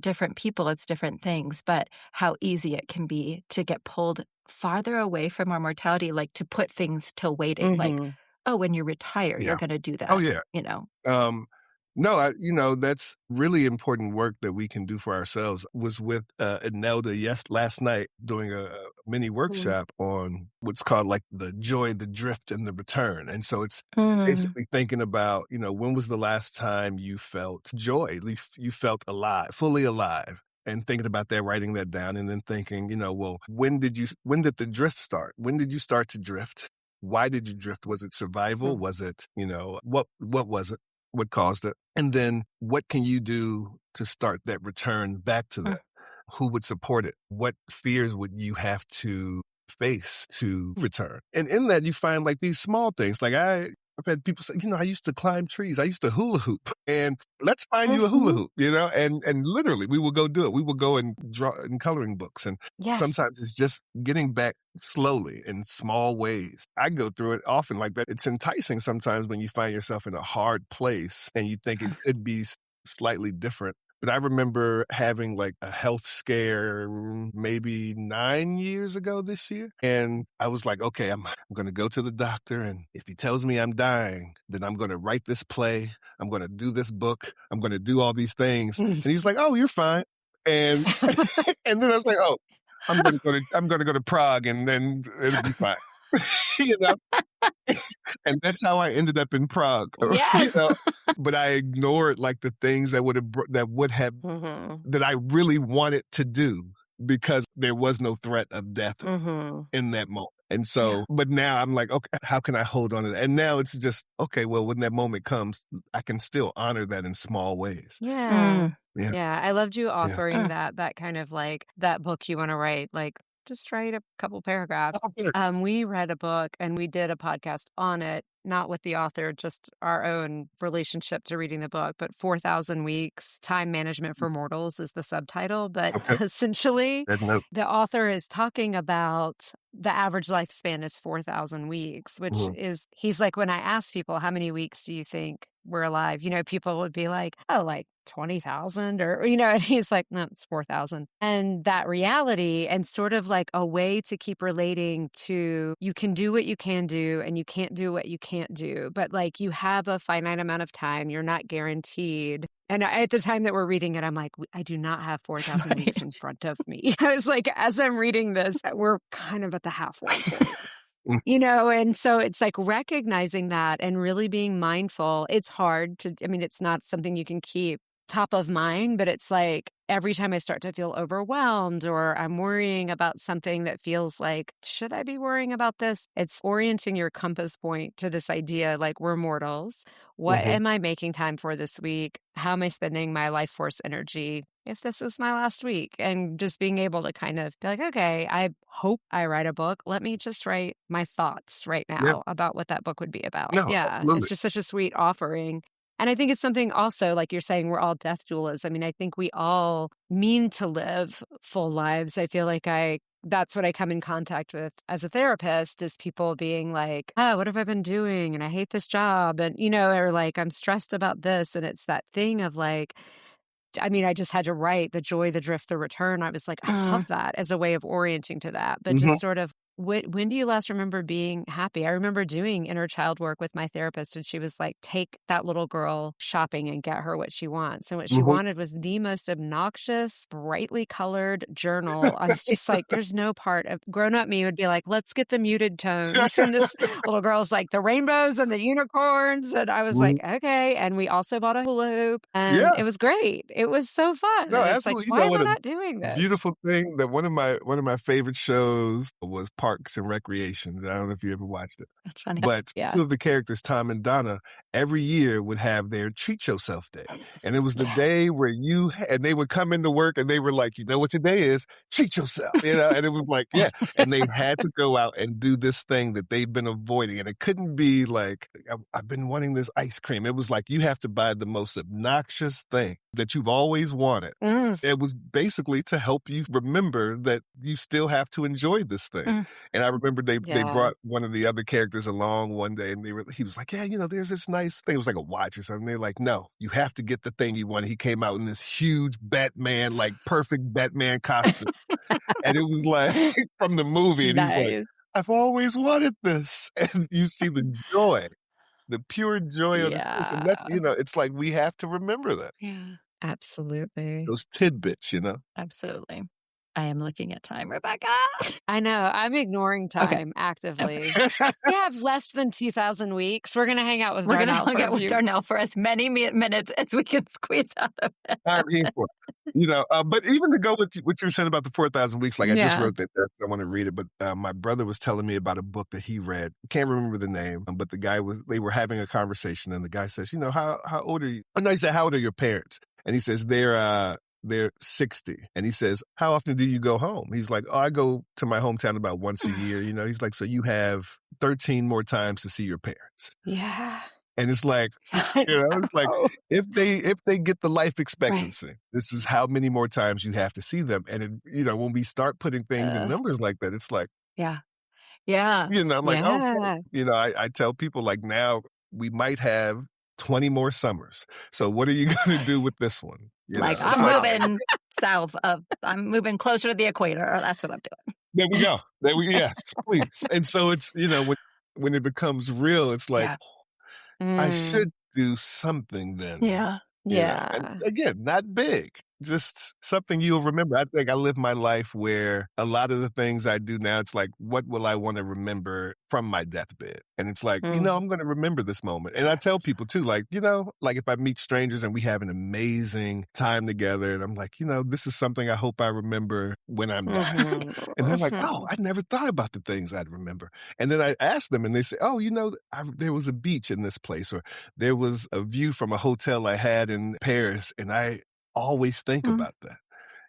different people, it's different things, but how easy it can be to get pulled farther away from our mortality, like to put things till waiting, like, Mhm. oh, when you retire, you're Yeah. going to do Oh, that, yeah. you know? Um, no, that's really important work that we can do for ourselves. Was with Imelda last night doing a mini Mm. workshop on what's called like the joy, the drift, and the return. And so it's Mm, basically thinking about, when was the last time you felt joy? You felt alive, fully alive. And thinking about that, writing that down, and then thinking, well, when did the drift start? When did you start to drift? Why did you drift? Was it survival? Mm. Was it, what was it? What caused it? And then what can you do to start that return back to mm, that? Who would support it? What fears would you have to face to return? And in that, you find like these small things. Like I've had people say, I used to climb trees. I used to hula hoop, and let's find you a hula Mhm. hoop, and literally we will go do it. We will go and draw in coloring books. And Yes. sometimes it's just getting back slowly in small ways. I go through it often like that. It's enticing sometimes when you find yourself in a hard place and you think it could be slightly different. But I remember having like a health scare maybe 9 years ago this year. And I was like, okay, I'm going to go to the doctor. And if he tells me I'm dying, then I'm going to write this play. I'm going to do this book. I'm going to do all these things. Mm. And he's like, oh, you're fine. And, and then I was like, oh, I'm going to go to Prague and then it'll be fine. you know? And that's how I ended up in Prague, yes. but I ignored like the things Mhm. that I really wanted to do because there was no threat of death Mhm. in that moment. And Yeah. so, but now I'm like, okay, how can I hold on to that? And now it's just, okay, well, when that moment comes, I can still honor that in small ways. Yeah. Mm, Yeah. Yeah, I loved you Yeah. offering mm, that kind of like that book you wanna write, like, just write a couple paragraphs. Oh, good. We read a book and we did a podcast on it, not with the author, just our own relationship to reading the book, but 4,000 Weeks, Time Management for Mortals is the subtitle, but Okay. essentially, Good note. the author is talking about the average lifespan is 4,000 weeks, which Mhm. is he's like, when I ask people, "How many weeks do you think we're alive?" People would be like, "Oh, like 20,000 or, and he's like, no, it's 4,000. And that reality and sort of like a way to keep relating to you can do what you can do and you can't do what you can't do. But like you have a finite amount of time, you're not guaranteed. And at the time that we're reading it, I'm like, I do not have 4,000 Right. weeks in front of me. I was like, as I'm reading this, we're kind of at the halfway point. And so it's like recognizing that and really being mindful. It's hard it's not something you can keep top of mind, but it's like every time I start to feel overwhelmed or I'm worrying about something that feels like, should I be worrying about this? It's orienting your compass point to this idea like we're mortals. What Mhm. am I making time for this week? How am I spending my life force energy? If this is my last week, and just being able to kind of be like, okay, I hope I write a book. Let me just write my thoughts right Yeah. now about what that book would be about. No, Yeah. It's absolutely. just such a sweet offering. And I think it's something also, like you're saying, we're all death doulas. I mean, I think we all mean to live full lives. I feel like that's what I come in contact with as a therapist is people being like, what have I been doing? And I hate this job. And, or like, I'm stressed about this. And it's that thing of like, I just had to write the joy, the drift, the return. I was like, I love that as a way of orienting to that. But Mhm. just sort of, when do you last remember being happy? I remember doing inner child work with my therapist, and she was like, take that little girl shopping and get her what she wants. And what she Mhm. wanted was the most obnoxious, brightly colored journal. I was just like, there's no part of grown up me would be like, let's get the muted tones. And this little girl's like, the rainbows and the unicorns. And I was like, Mhm. okay. And we also bought a hula hoop, and Yeah. it was great. It was so fun. No, And it's like, absolutely. You why know am I what a not doing this? beautiful thing that one of my favorite shows was Parks and Recreations. I don't know if you ever watched it. That's funny. But Yeah. two of the characters, Tom and Donna, every year would have their treat yourself day. And it was the Yeah. day where and they would come into work and they were like, you know what today is? Treat yourself. And it was like, yeah. And they had to go out and do this thing that they've been avoiding. And it couldn't be like, I've been wanting this ice cream. It was like, you have to buy the most obnoxious thing that you've always wanted. Mm, It was basically to help you remember that you still have to enjoy this thing. Mm. And I remember they yeah. brought one of the other characters along one day, and he was like, yeah, there's this nice thing. It was like a watch or something. They're like, no, you have to get the thing you want. He came out in this huge Batman, like perfect Batman costume. And it was like from the movie, and he's like, Nice. I've always wanted this. And you see the joy, the pure joy on his face. And Yeah. that's, it's like we have to remember that. Yeah, Absolutely. Those tidbits. absolutely. I am looking at time, Rebecca. I know. I'm ignoring Okay. time actively. We have less than 2,000 weeks. We're going to hang out with We're going to Darnell hang for out a with few. Darnell for as many minutes as we can squeeze out of it. I'm here for it. But even to go with what you were saying about the 4,000 weeks, like I just Yeah. wrote that. I want to read it, but my brother was telling me about a book that he read. Can't remember the name, but they were having a conversation, and the guy says, how old are you? Oh, no, he said, how old are your parents? And he says, they're 60. And he says, how often do you go home? He's like, oh, I go to my hometown about once a year. He's like, so you have 13 more times to see your parents. Yeah. And it's like, I it's like know. if they get the life expectancy, this is how many more times you have to see them. And when we start putting things in numbers like that, it's like, Yeah. Yeah. I'm like, okay. Yeah. I tell people like now we might have 20 more summers. So what are you going to do with this one? Like, It's I'm like, moving I'm moving closer to the equator. That's what I'm doing. there we go. Yes, please. And so it's, when it becomes real, it's like, Yeah. I Mm, should do something then. Yeah. And yeah. again, not big, just something you'll remember. I think I live my life where a lot of the things I do now, it's like, what will I want to remember from my deathbed? And it's like, Mm. I'm going to remember this moment. And I tell people too, like, like if I meet strangers and we have an amazing time together, and I'm like, this is something I hope I remember when I'm dying. And they're like, oh, I never thought about the things I'd remember. And then I ask them and they say, oh, there was a beach in this place, or there was a view from a hotel I had in Paris. And I always think Mm. about that.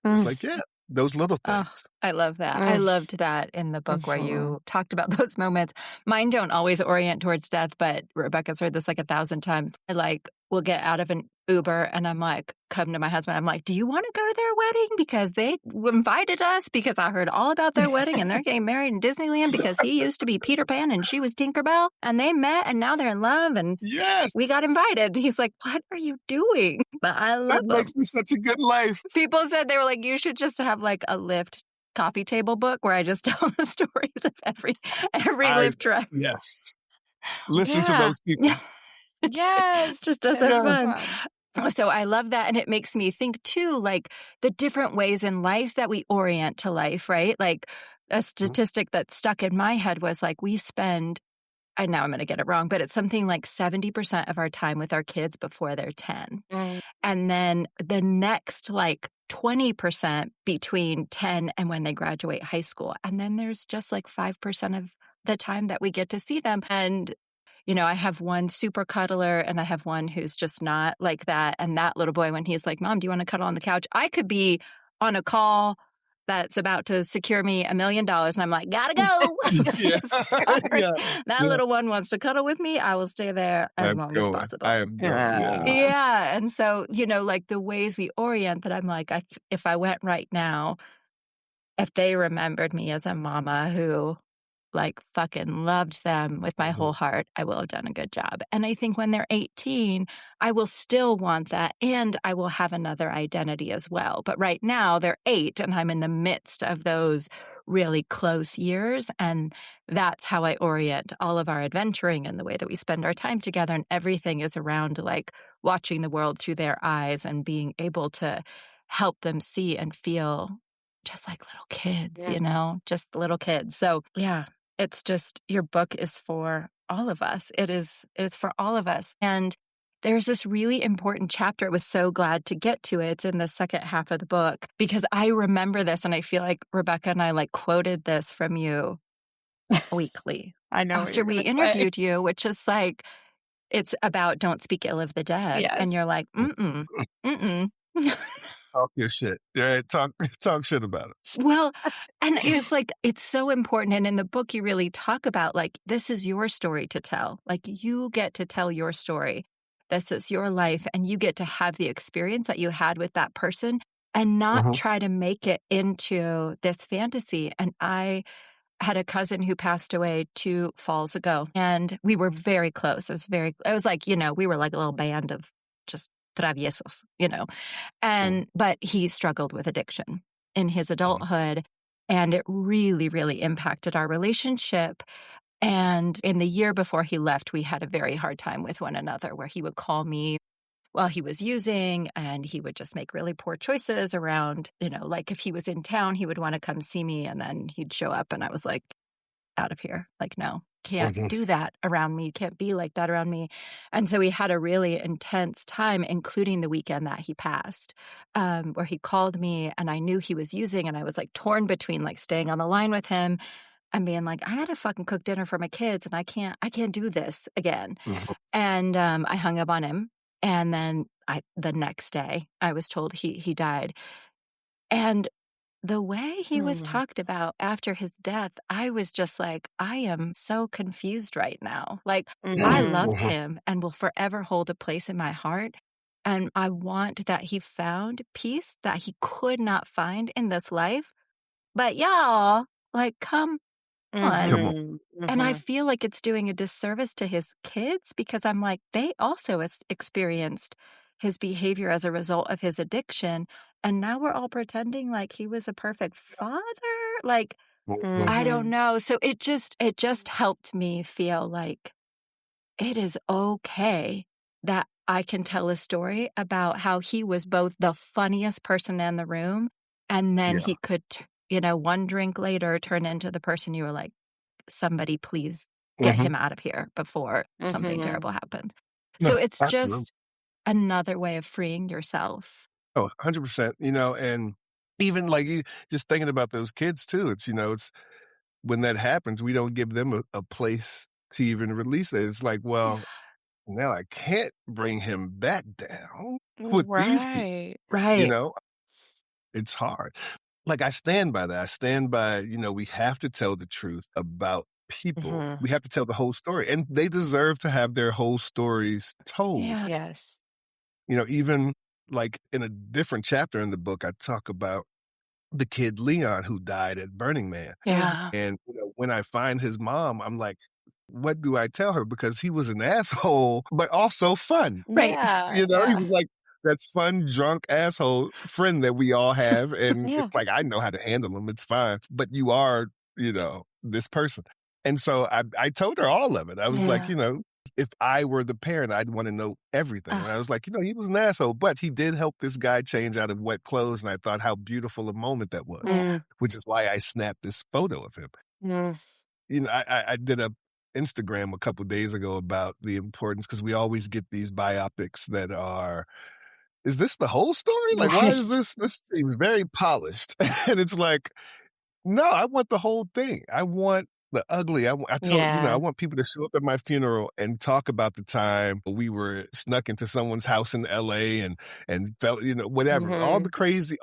It's like, yeah, those little Oh, things. I love that. I loved that in the book where you talked about those moments. Mine don't always orient towards death, but Rebecca's heard this like 1,000 times. I like we'll get out of an Uber and I'm like, come to my husband. I'm like, do you want to go to their wedding? Because they invited us because I heard all about their wedding and they're getting married in Disneyland because he used to be Peter Pan and she was Tinkerbell and they met and now they're in love and Yes, we got invited. He's like, what are you doing? But I love that them. makes me such a good life. People said, they were like, you should just have like a Lyft coffee table book where I just tell the stories of every Lyft driver. Yes. Listen to Yeah. those people. Yeah. Yes. Just does That's it Yes. fun. fun. So I love that. And it makes me think too, like the different ways in life that we orient to life, right? Like a statistic that stuck in my head was like we spend, and now I'm going to get it wrong, but it's something like 70% of our time with our kids before they're 10. Mm. And then the next like 20% between 10 and when they graduate high school. And then there's just like 5% of the time that we get to see them. And you know, I have one super cuddler and I have one who's just not like that. And that little boy, when he's like, Mom, do you want to cuddle on the couch? I could be on a call that's about to secure me $1 million. And I'm like, gotta go. Yeah. Sorry. Yeah. That little one wants to cuddle with me. I will stay there as I'm long as going. possible. I am going. Yeah. Yeah. And so, you know, like the ways we orient that I'm like, if I went right now, if they remembered me as a mama who like fucking loved them with my whole heart, I will have done a good job. And I think when they're 18, I will still want that and I will have another identity as well. But right now they're 8 and I'm in the midst of those really close years. And that's how I orient all of our adventuring and the way that we spend our time together. And everything is around like watching the world through their eyes and being able to help them see and feel just like little kids, Yeah. you know, just little kids. So yeah, it's just your book is for all of us. It's for all of us. And there's this really important chapter. I was so glad to get to it. It's in the second half of the book because I remember this and I feel like Rebecca and I like quoted this from you weekly I know what after you're we gonna say. interviewed you, which is like, it's about don't speak ill of the dead. Yes. And you're like, mm-mm. Talk your shit. Yeah, talk shit about it. Well, and it's like, it's so important. And in the book, you really talk about like, this is your story to tell. Like, you get to tell your story. This is your life. And you get to have the experience that you had with that person and not try to make it into this fantasy. And I had a cousin who passed away 2 falls ago, and we were very close. It was like, you know, we were like a little band of just traviesos, you know. But he struggled with addiction in his adulthood, and it really, really impacted our relationship. And in the year before he left, we had a very hard time with one another where he would call me while he was using and he would just make really poor choices around, you know, like if he was in town, he would want to come see me and then he'd show up and I was like, out of here. Like, no, can't do that around me. You can't be like that around me. And so we had a really intense time, including the weekend that he passed, where he called me and I knew he was using and I was like torn between like staying on the line with him and being like, I gotta fucking cook dinner for my kids and I can't do this again. And I hung up on him. And then the next day I was told he died. And the way he was talked about after his death, I was just like, I am so confused right now. Like, I loved him and will forever hold a place in my heart. And I want that he found peace that he could not find in this life. But y'all, like, come on. Come on. And I feel like it's doing a disservice to his kids because I'm like, they also experienced his behavior as a result of his addiction. And now we're all pretending like he was a perfect father. Like, I don't know. So it just helped me feel like it is okay that I can tell a story about how he was both the funniest person in the room and then he could, you know, one drink later turn into the person you were like, somebody please get him out of here before something terrible happens. No, So it's absolutely. just another way of freeing yourself. Oh, 100%. You know, and even like you just thinking about those kids too. It's, you know, it's when that happens, we don't give them a place to even release it. It's like, well, now I can't bring him back down with these people. Right. You know, it's hard. Like I stand by that. I stand by, you know, we have to tell the truth about people. Mhm. We have to tell the whole story, and they deserve to have their whole stories told. Yeah. Yes. Even like in a different chapter in the book, I talk about the kid Leon who died at Burning Man. Yeah. And when I find his mom, I'm like, what do I tell her? Because he was an asshole, but also fun. Right. Yeah, He yeah. was like that fun, drunk asshole friend that we all have. And Yeah. it's like, I know how to handle him. It's fine. But you are, this person. And so I told her all of it. I was like, Yeah. if I were the parent, I'd want to know everything. And I was like, he was an asshole, but he did help this guy change out of wet clothes. And I thought how beautiful a moment that was, Yeah. which is why I snapped this photo of him. Mm. I did a Instagram a couple days ago about the importance, because we always get these biopics that are, is this the whole story? Like, why is this seems very polished? And it's like, no, I want the whole thing. I want the ugly. I tell I Yeah. want people to show up at my funeral and talk about the time we were snuck into someone's house in LA and felt, whatever. All the Mhm. crazy,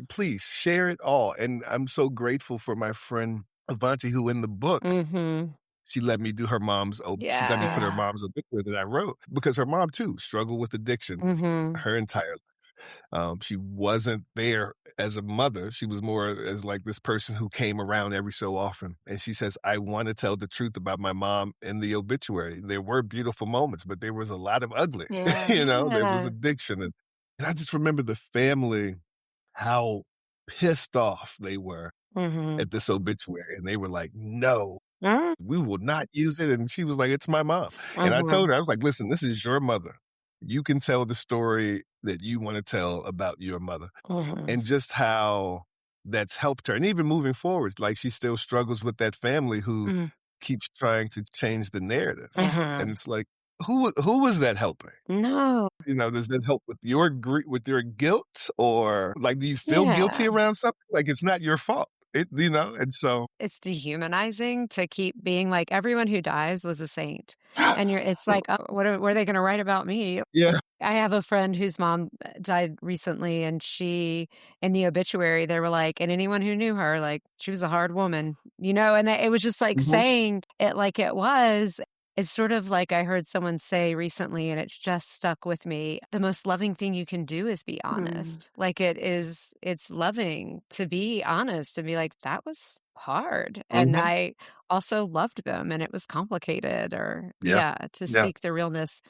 please share it all. And I'm so grateful for my friend Avanti, who in the book, Mhm. she let me do she let me put her Yeah. mom's obituary that I wrote, because her mom too struggled with addiction Mhm. her entire life. She wasn't there as a mother. She was more as like this person who came around every so often. And she says, I want to tell the truth about my mom in the obituary. There were beautiful moments, but there was a lot of ugly. Yeah. There was Yeah. addiction. And I just remember the family, how pissed off they were Mhm. at this obituary. And they were like, no, Mm. we will not use it. And she was like, it's my mom. And I told Mhm. her, I was like, listen, this is your mother. You can tell the story that you want to tell about your mother, Mhm. and just how that's helped her. And even moving forward, like she still struggles with that family who Mm. keeps trying to change the narrative. Yeah. And Mhm. it's like, who was that helping? No. Does that help with your with your guilt, or like, do you feel guilty Yeah. around something? Like, it's not your fault. And so, It's dehumanizing to keep being like, everyone who dies was a saint. And it's like, "Oh, what are they gonna write about me?" yeah. I have a friend whose mom died recently, and in the obituary, they were like, "And anyone who knew her, like, she was a hard woman," and it was just like Mhm. saying it like it was. It's sort of like I heard someone say recently, and it's just stuck with me. The most loving thing you can do is be Mm. honest. Like it's loving to be honest and be like, that was hard. And Mhm. I also loved them and it was complicated, or Yeah. yeah, to Yeah. speak the realness.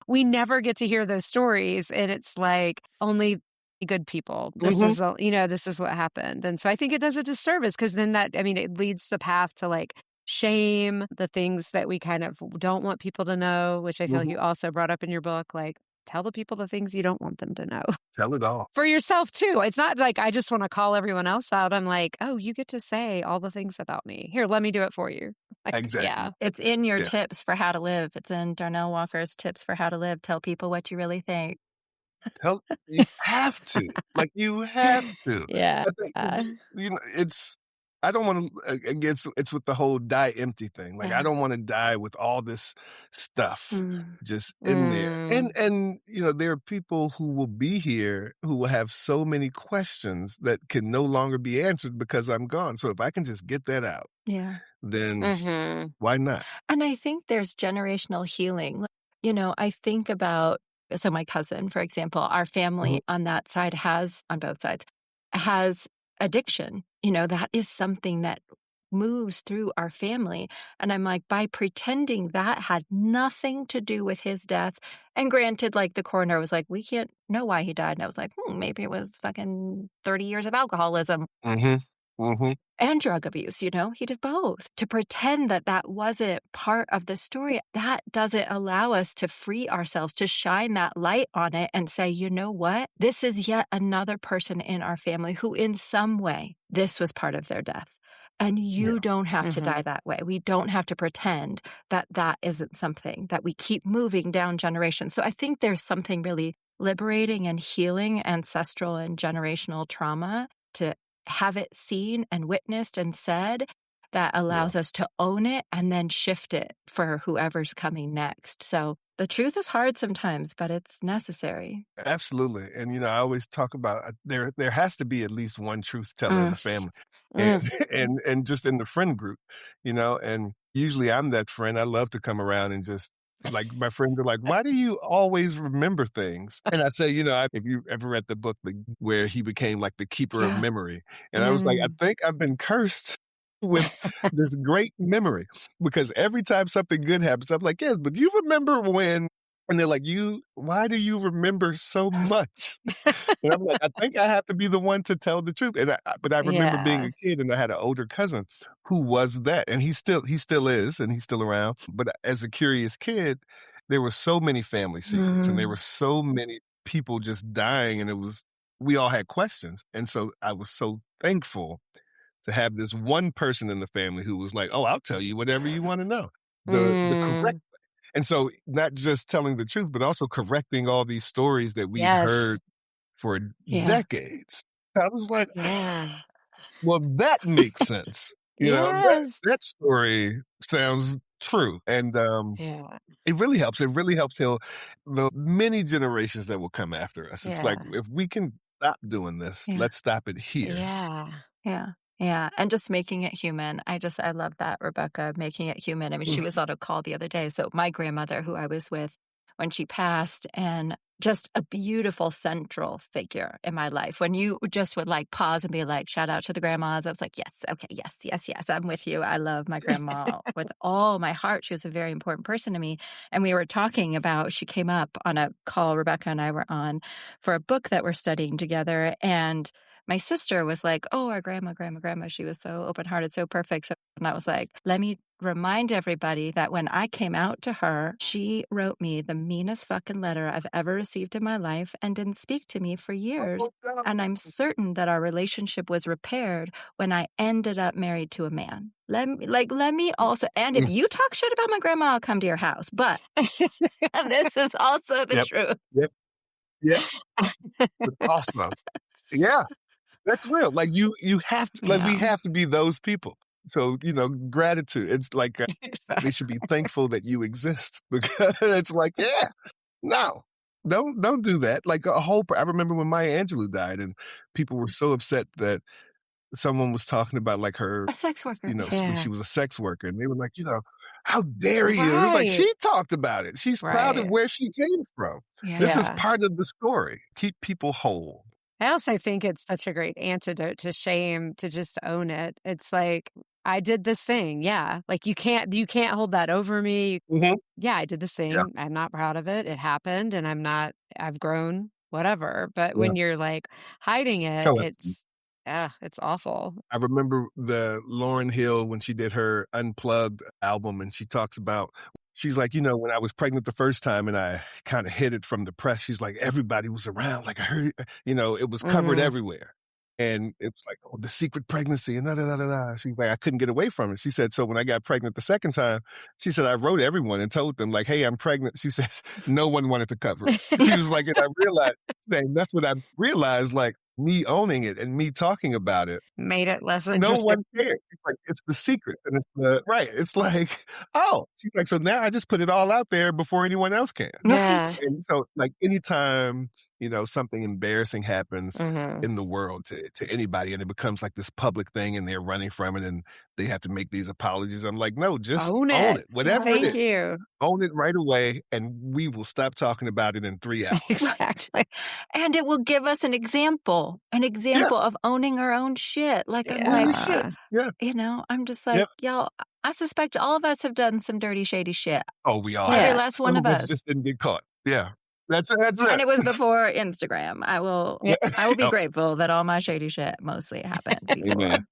We never get to hear those stories, and it's like only good people. Mhm. This is what happened. And so I think it does a disservice, because then it leads the path to like shame, the things that we kind of don't want people to know, which I feel like Mhm. you also brought up in your book. Like, tell the people the things you don't want them to know. Tell it all. For yourself too. It's not like I just want to call everyone else out. I'm like, oh, you get to say all the things about me. Here, let me do it for you. Like, Exactly. yeah. It's in your Yeah. tips for how to live. It's in Darnell Walker's tips for how to live. Tell people what you really think. You have to. Like, you have to. Yeah. I think 'cause it's I don't wanna again, it's with the whole die empty thing. Like, I Yeah. don't wanna die with all this stuff Mm. just in there. Mm. And there are people who will be here who will have so many questions that can no longer be answered because I'm gone. So if I can just get that out, Yeah. then Mhm. why not? And I think there's generational healing. I think about my cousin, for example, our Mhm. family on that side on both sides, has addiction. That is something that moves through our family. And I'm like, by pretending that had nothing to do with his death, and granted, like the coroner was like, we can't know why he died. And I was like, maybe it was fucking 30 years of alcoholism Mhm. Mhm. and drug abuse, he did both. To pretend that that wasn't part of the story, that doesn't allow us to free ourselves, to shine that light on it and say, you know what? This is yet another person in our family who in some way, this was part of their death. And Yeah. you don't have to die Mhm. that way. We don't have to pretend that that isn't something that we keep moving down generations. So I think there's something really liberating and healing ancestral and generational trauma to have it seen and witnessed and said that allows Yes. us to own it and then shift it for whoever's coming next. So the truth is hard sometimes, but it's necessary. Absolutely. And I always talk about there has to be at least one truth teller in Mm. the family. And Mm. and just in the friend group, and usually I'm that friend. I love to come around and just like my friends are like, "Why do you always remember things?" And I say, if you ever read the book where he became like the keeper of Yeah. memory, and I was like, I Mm. think I've been cursed with this great memory because every time something good happens, I'm like, "Yes, but do you remember when?" And they're like, why do you remember so much?" And I'm like, I think I have to be the one to tell the truth. But I remember being Yeah. a kid and I had an older cousin who was that. And he still is, and he's still around. But as a curious kid, there were so many family secrets and there Mm. were so many people just dying. And we all had questions. And so I was so thankful to have this one person in the family who was like, "Oh, I'll tell you whatever you want to know." The correct. Mm. And so not just telling the truth, but also correcting all these stories that we'd Yes. heard for Yeah. decades. I was like, Yeah. "Well, that makes sense." That Yes. that story sounds true, and, Yeah. it really helps. It really helps heal the many generations that will come after us. It's like, Yeah. if we can stop doing this, Yeah. let's stop it here. Yeah. Yeah. Yeah. And just making it human. I love that, Rebecca, making it human. I mean, she was Mhm. on a call the other day. So my grandmother, who I was with when she passed, and just a beautiful central figure in my life. When you just would like pause and be like, shout out to the grandmas. I was like, yes, okay, yes, yes, yes. I'm with you. I love my grandma with all my heart. She was a very important person to me. And we were talking about, she came up on a call Rebecca and I were on for a book that we're studying together. And my sister was like, "Oh, our grandma, she was so open-hearted, so perfect." So, and I was like, "Let me remind everybody that when I came out to her, she wrote me the meanest fucking letter I've ever received in my life and didn't speak to me for years. Oh, no. And I'm certain that our relationship was repaired when I ended up married to a man. Let me also, and if Mm. you talk shit about my grandma, I'll come to your house. But this is also the Yep. truth." Yep. Yep. It's awesome. Yeah. That's real. Like, you have to like, we Yeah. have to be those people. So, gratitude. It's like, they should be Exactly. thankful that you exist because it's like, yeah, no, don't do that. Like, I remember when Maya Angelou died and people were so upset that someone was talking about like her, A sex worker. when Yeah. she was a sex worker, and they were like, "How dare you?" And it was like, Right. she talked about it. She's proud of Right. where she came from. This Yeah. is Yeah. part of the story. Keep people whole. I also think it's such a great antidote to shame to just own it. It's like, I did this thing. Yeah. Like you can't hold that over me. Mhm. Yeah, I did this Yeah. thing. I'm not proud of it. It happened and I've grown, whatever. But Yeah. when you're like hiding it, Coexist. it's awful. I remember the Lauryn Hill when she did her Unplugged album, and she talks about she's like, "When I was pregnant the first time and I kinda hid it from the press," she's like, "Everybody was around, like, I heard it was covered Mhm. everywhere." And it was like, "Oh, the secret pregnancy and da da da da da." She's like, "I couldn't get away from it." She said, "So when I got pregnant the second time," she said, "I wrote everyone and told them, like, 'Hey, I'm pregnant.'" She said, "No one wanted to cover it." She was like, and I realized saying that's what I realized, like, me owning it and me talking about it, Made it less no interesting. one cares. It's like, it's the secret, and it's the right. It's like, oh, she's like, so now I just put it all out there before anyone else can. Yeah. Right. And so, like, anytime, something embarrassing happens Mhm. in the world to anybody and it becomes like this public thing and they're running from it and they have to make these apologies, I'm like, no, just Own own it. it. Whatever it Right. Thank is, you. own it right away, and we will stop talking about it in 3 hours. Exactly. And it will give us an Yeah, example of owning our own shit. Like, I'm own like, your shit. Yeah. Yeah. I'm just like, Yep. y'all, I suspect all of us have done some dirty, shady shit. Oh, we all Every have. Yeah. last one Some of of us us. just didn't get caught. Yeah. That's And it. it was before Instagram. Yeah. I will be Oh, grateful that all my shady shit mostly happened before amen.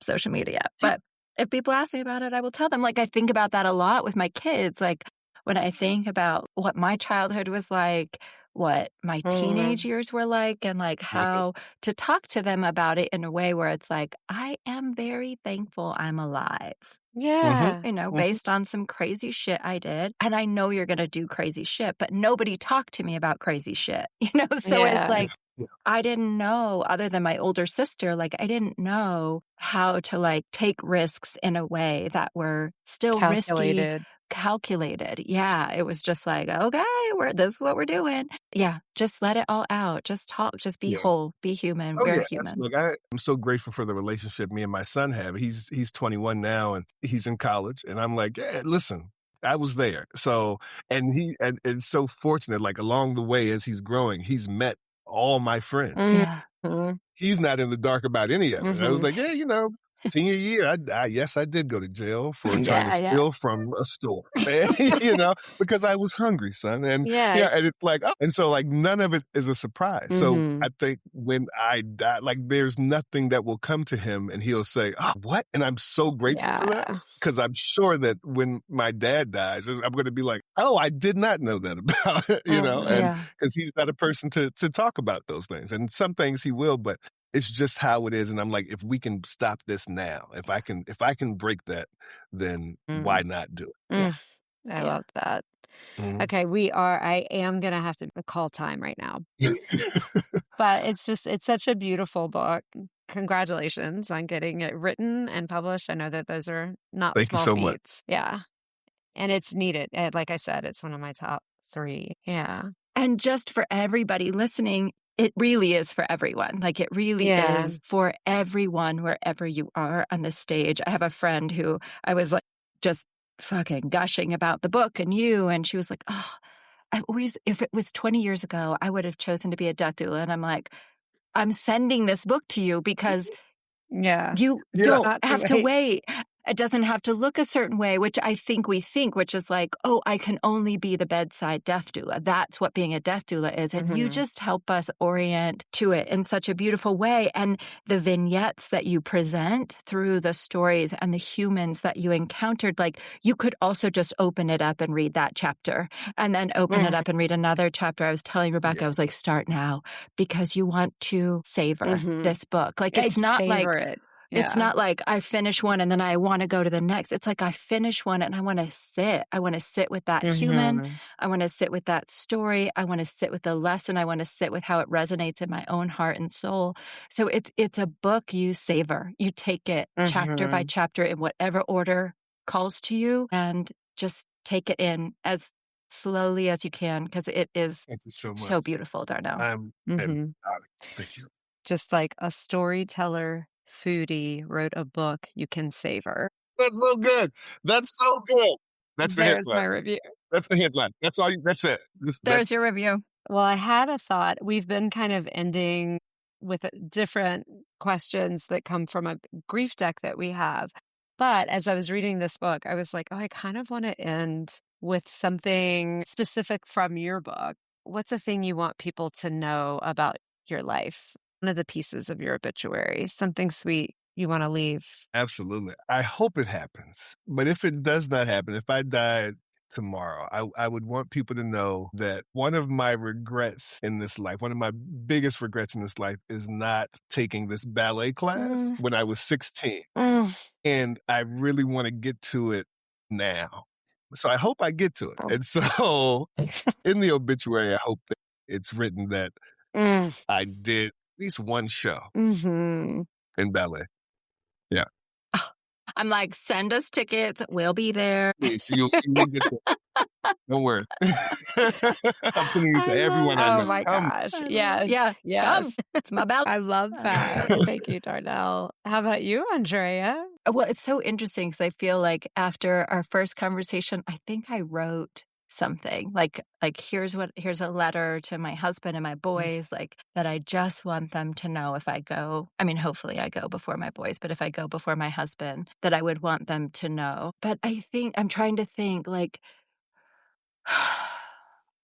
social media. But if people ask me about it, I will tell them. Like, I think about that a lot with my kids. Like, when I think about what my childhood was like, what my teenage Mhm. years were like, and like Mhm, how to talk to them about it in a way where it's like, I am very thankful I'm alive. mhm, Yeah. mhm. Based on some crazy shit I did. And I know you're going to do crazy shit, but nobody talked to me about crazy shit, So it's Yeah. Yeah, like, yeah. I didn't know, other than my older sister, like, I didn't know how to like take risks in a way that were still risky, Calculated. calculated. Yeah, it was just like, okay, this is what we're doing. Yeah, just let it all out. Just talk. Just be Yeah. whole. Be human. Oh, We're yeah, human. absolutely. I'm so grateful for the relationship me and my son have. He's 21 now, and he's in college, and I'm like, "Yeah, listen, I was there." So, and it's so fortunate, like, along the way as he's growing, he's met all my friends. Yeah. Mhm. He's not in the dark about any of it. I was Mhm. like, "Yeah, senior year, yes, I did go to jail for trying to Yeah. Yeah. steal from a store, because I was hungry, son." And Yeah. yeah, and it's like, oh, and so like none of it is a surprise. So Mhm. I think when I die, like there's nothing that will come to him and he'll say, "Oh, what?" And I'm so grateful for that Yeah. because I'm sure that when my dad dies, I'm going to be like, "Oh, I did not know that about it," Mhm. and Yeah. because he's not a person to talk about those things. And some things he will, but it's just how it is. And I'm like, if we can stop this now, if I can break that, then Mm. why not do Yeah. Mm. I Yeah. love that. it? Mhm. Okay, I am gonna have to call time right now. But it's such a beautiful book. Congratulations on getting it written and published. I know that those are not Thank you small so much. feats. Yeah. And it's needed. Like I said, it's one of my top 3. Yeah. And just for everybody listening, it really is for everyone. Like, it really Yeah. is for everyone wherever you are on the stage. I have a friend who I was like just fucking gushing about the book and you, and she was like, "Oh, I always, if it was 20 years ago, I would have chosen to be a death doula." And I'm like, I'm sending this book to you because Yeah. you Yeah. It's don't not too have to late. wait. It doesn't have to look a certain way, which I think we think, which is like, oh, I can only be the bedside death doula. That's what being a death doula is. And you Mhm. just help us orient to it in such a beautiful way. And the vignettes that you present through the stories and the humans that you encountered, like, you could also just open it up and read that chapter and then open it Mhm. up and read another chapter. I was telling Rebecca, I Yeah. was like, start now because you want to savor Mhm. this book. Like, I'd savor it. it's Yeah. not like I finish one and then I want to go to the next. It's like I finish one and I want to sit. I want to sit with that human. Mhm. I want to sit with that story. I want to sit with the lesson. I want to sit with how it resonates in my own heart and soul. So it's a book you savor. You take it chapter by Mhm. chapter in whatever order calls to you and just take it in as slowly as you can because it is Thank you so so much. beautiful, Darnell. I'm Mhm. honored. Thank you. Just like a storyteller foodie wrote a book you can savor. That's so good. That's so good. That's the There's headline. my review. That's the headline. That's all. That's it. There's your review. Well, I had a thought. We've been kind of ending with different questions that come from a grief deck that we have. But as I was reading this book, I was like, oh, I kind of want to end with something specific from your book. What's a thing you want people to know about your life? One of the pieces of your obituary, something sweet you want to leave. Absolutely. I hope it happens. But if it does not happen, if I died tomorrow, I would want people to know that one of my regrets in this life, one of my biggest regrets in this life is not taking this ballet class Mm, when I was 16. mm, And I really want to get to it now. So I hope I get to it. oh, And so in the obituary, I hope that it's written that mm, I did at least one show mhm. in ballet. Yeah. I'm like, send us tickets. We'll be there. Please, you will get there. Don't worry. I'm sending it to I love everyone I Oh know. my Come. gosh. I love it. Yes. Yeah, come. Yes. It's my ballot. I love that. Thank you, Darnell. How about you, Andrea? Well, it's so interesting because I feel like after our first conversation, I think I wrote something like here's a letter to my husband and my boys, like that I just want them to know if I go. I mean, hopefully I go before my boys, but if I go before my husband, that I would want them to know. But I think I'm trying to think like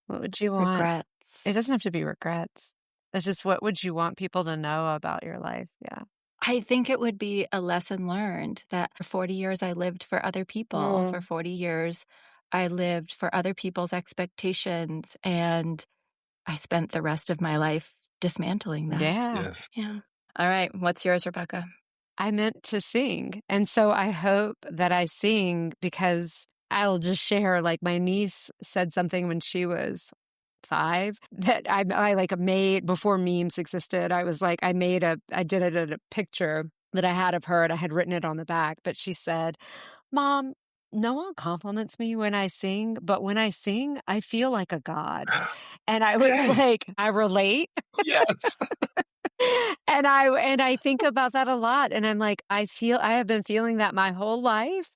What would you want? regrets. It doesn't have to be regrets. It's just what would you want people to know about your life? Yeah. I think it would be a lesson learned that for 40 years I lived for other people. For Mm, 40 years I lived for other people's expectations, and I spent the rest of my life dismantling that. yeah. Yes. Yeah. All right. What's yours, Rebecca? I meant to sing. And so I hope that I sing because I'll just share like my niece said something when she was 5 that I like made before memes existed. I was like, I did it at a picture that I had of her and I had written it on the back. But she said, Mom, no one compliments me when I sing, but when I sing, I feel like a god. And I was Yes. like, I relate. Yes. And I think about that a lot. And I'm like, I have been feeling that my whole life.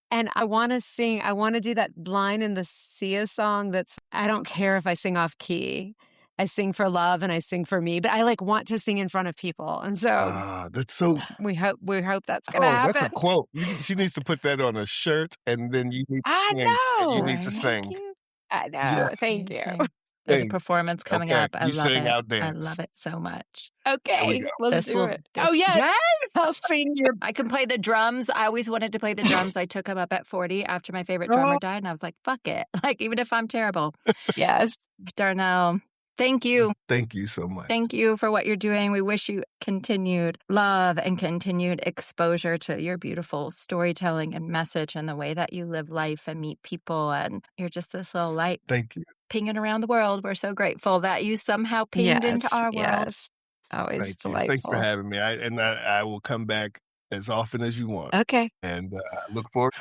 And I want to sing. I want to do that line in the Sia song I don't care if I sing off key. I sing for love and I sing for me, but I like want to sing in front of people. And so That's so. we hope that's gonna That's a happen. quote. She needs to put that on a shirt, and then you need to I sing. And you know. need to Right? Thank sing. you. I know. Yes, Thank you. Amazing. There's a sing. performance coming Okay, up. I you love sing, it. I'll I dance. love it so much. There we Okay, go. let's This do will it. this Oh yes, yes. I'll sing your. I can play the drums. I always wanted to play the drums. I took them up at 40 after my favorite Oh, drummer died, and I was like, fuck it. Like, even if I'm terrible. Yes. Darnell, thank you. thank you so much. Thank you for what you're doing. We wish you continued love and continued exposure to your beautiful storytelling and message and the way that you live life and meet people. And you're just this little light Thank you. pinging around the world. We're so grateful that you somehow pinged into our world. Yes. Always Thank you. Thanks for delightful. having me. I will come back as often as you want. Okay. And I look forward.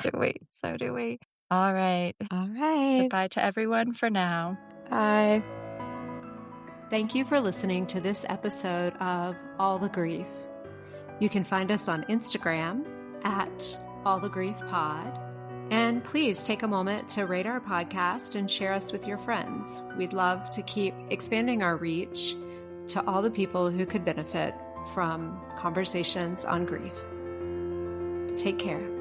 So do we. All right. All right. Goodbye to everyone for now. Bye. Thank you for listening to this episode of All the Grief. You can find us on Instagram at All the Grief Pod. And please take a moment to rate our podcast and share us with your friends. We'd love to keep expanding our reach to all the people who could benefit from conversations on grief. Take care.